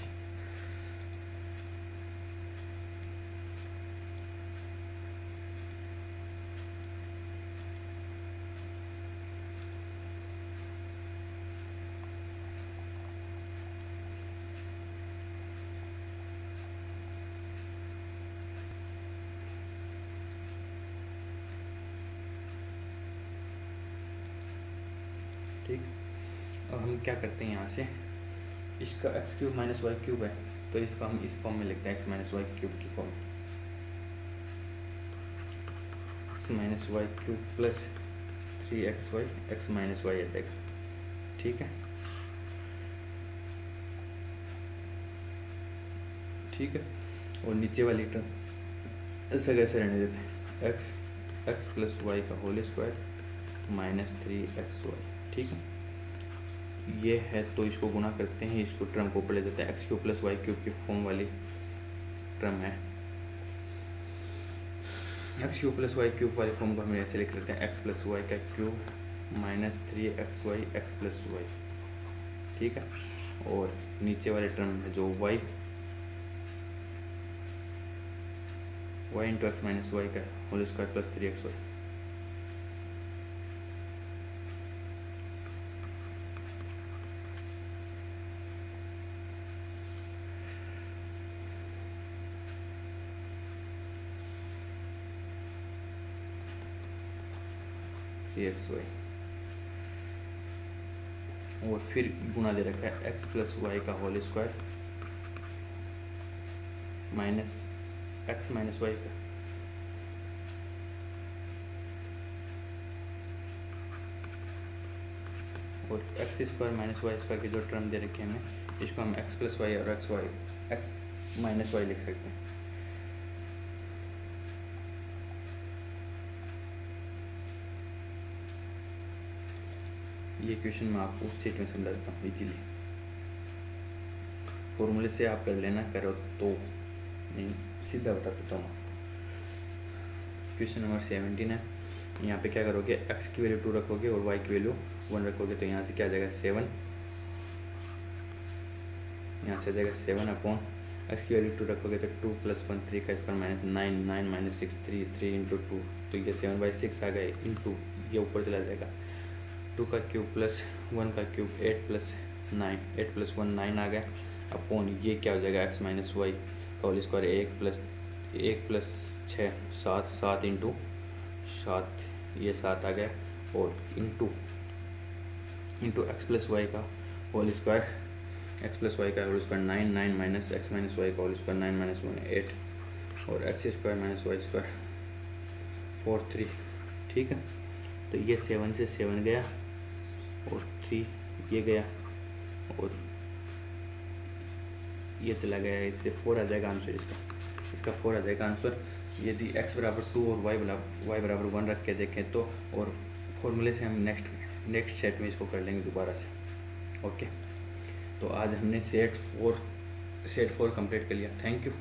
S1: ठीक, अब हम क्या करते हैं यहाँ से, इसका x³ माइनस y³ है तो इसको हम इस फॉर्म में लिखते हैं x माइनस y³ की फॉर्म, x minus y³ plus 3xy x minus Y आ जाएगा, ठीक है, ठीक है। और नीचे वाली टर्म ऐसे कैसे रहने देते हैं, x प्लस वाई का होल स्क्वायर माइनस 3xy, ठीक है। ये है तो इसको गुना करते हैं, इसको टर्म को ऊपर ले देते हैं, x³ प्लस y³ की फॉर्म वाली टर्म है x cube plus y cube वाले फॉर्म को हम ऐसे लिख लेते हैं एक्स प्लस वाई का cube minus 3xy x plus y, ठीक है। और नीचे वाले टर्म है जो y into x minus Y का होल स्क्वायर प्लस 3xy। और फिर गुणा दे रखा है एक्स प्लस वाई का whole square minus x minus Y का, और x square minus y square की जो टर्म दे रखी है हमें, इसको हम एक्स प्लस वाई और एक्स माइनस वाई लिख सकते हैं। ये क्वेश्चन मैं आपको उस सेट में समझा देता हूँ इजीली, फॉर्मूले से आप कर लेना, करो तो नहीं सीधा बता देता हूँ। क्वेश्चन नंबर 17 है। यहाँ पे क्या करोगे, x की वैल्यू 2 रखोगे और y की वैल्यू 1 रखोगे, तो यहाँ से क्या आ जाएगा 7, यहाँ से आ जाएगा 7 अपॉन x की वैल्यू 2 रखोगे तो 2 + 1 3 का स्क्वायर माइनस 9 9 माइनस 6 3 3 इंटू 2, तो ये 7/6 आ गए इंटू ये ऊपर चला जाएगा 2 का क्यूब प्लस 1 का क्यूब 8 + 9 8 + 1 9 आ गया अपॉन ये क्या हो जाएगा x माइनस वाई का होल स्क्वायर 1 + 6 7 7 इंटू 7 ये 7 आ गया और इंटू एक्स प्लस वाई का whole square 9 9 minus x minus Y का होल स्क्वायर 9 - 1 8 और x square minus y square 4 3, ठीक है। तो ये 7 से 7 गया और 3 ये गया और ये चला गया, इससे 4 आ जाएगा आंसर इसका 4 आ जाएगा आंसर। यदि x बराबर 2 और y बराबर 1 रख के देखें तो, और फॉर्मूले से हम नेक्स्ट सेट में इसको कर लेंगे दोबारा से। ओके, तो आज हमने सेट 4 कंप्लीट कर लिया। Thank you.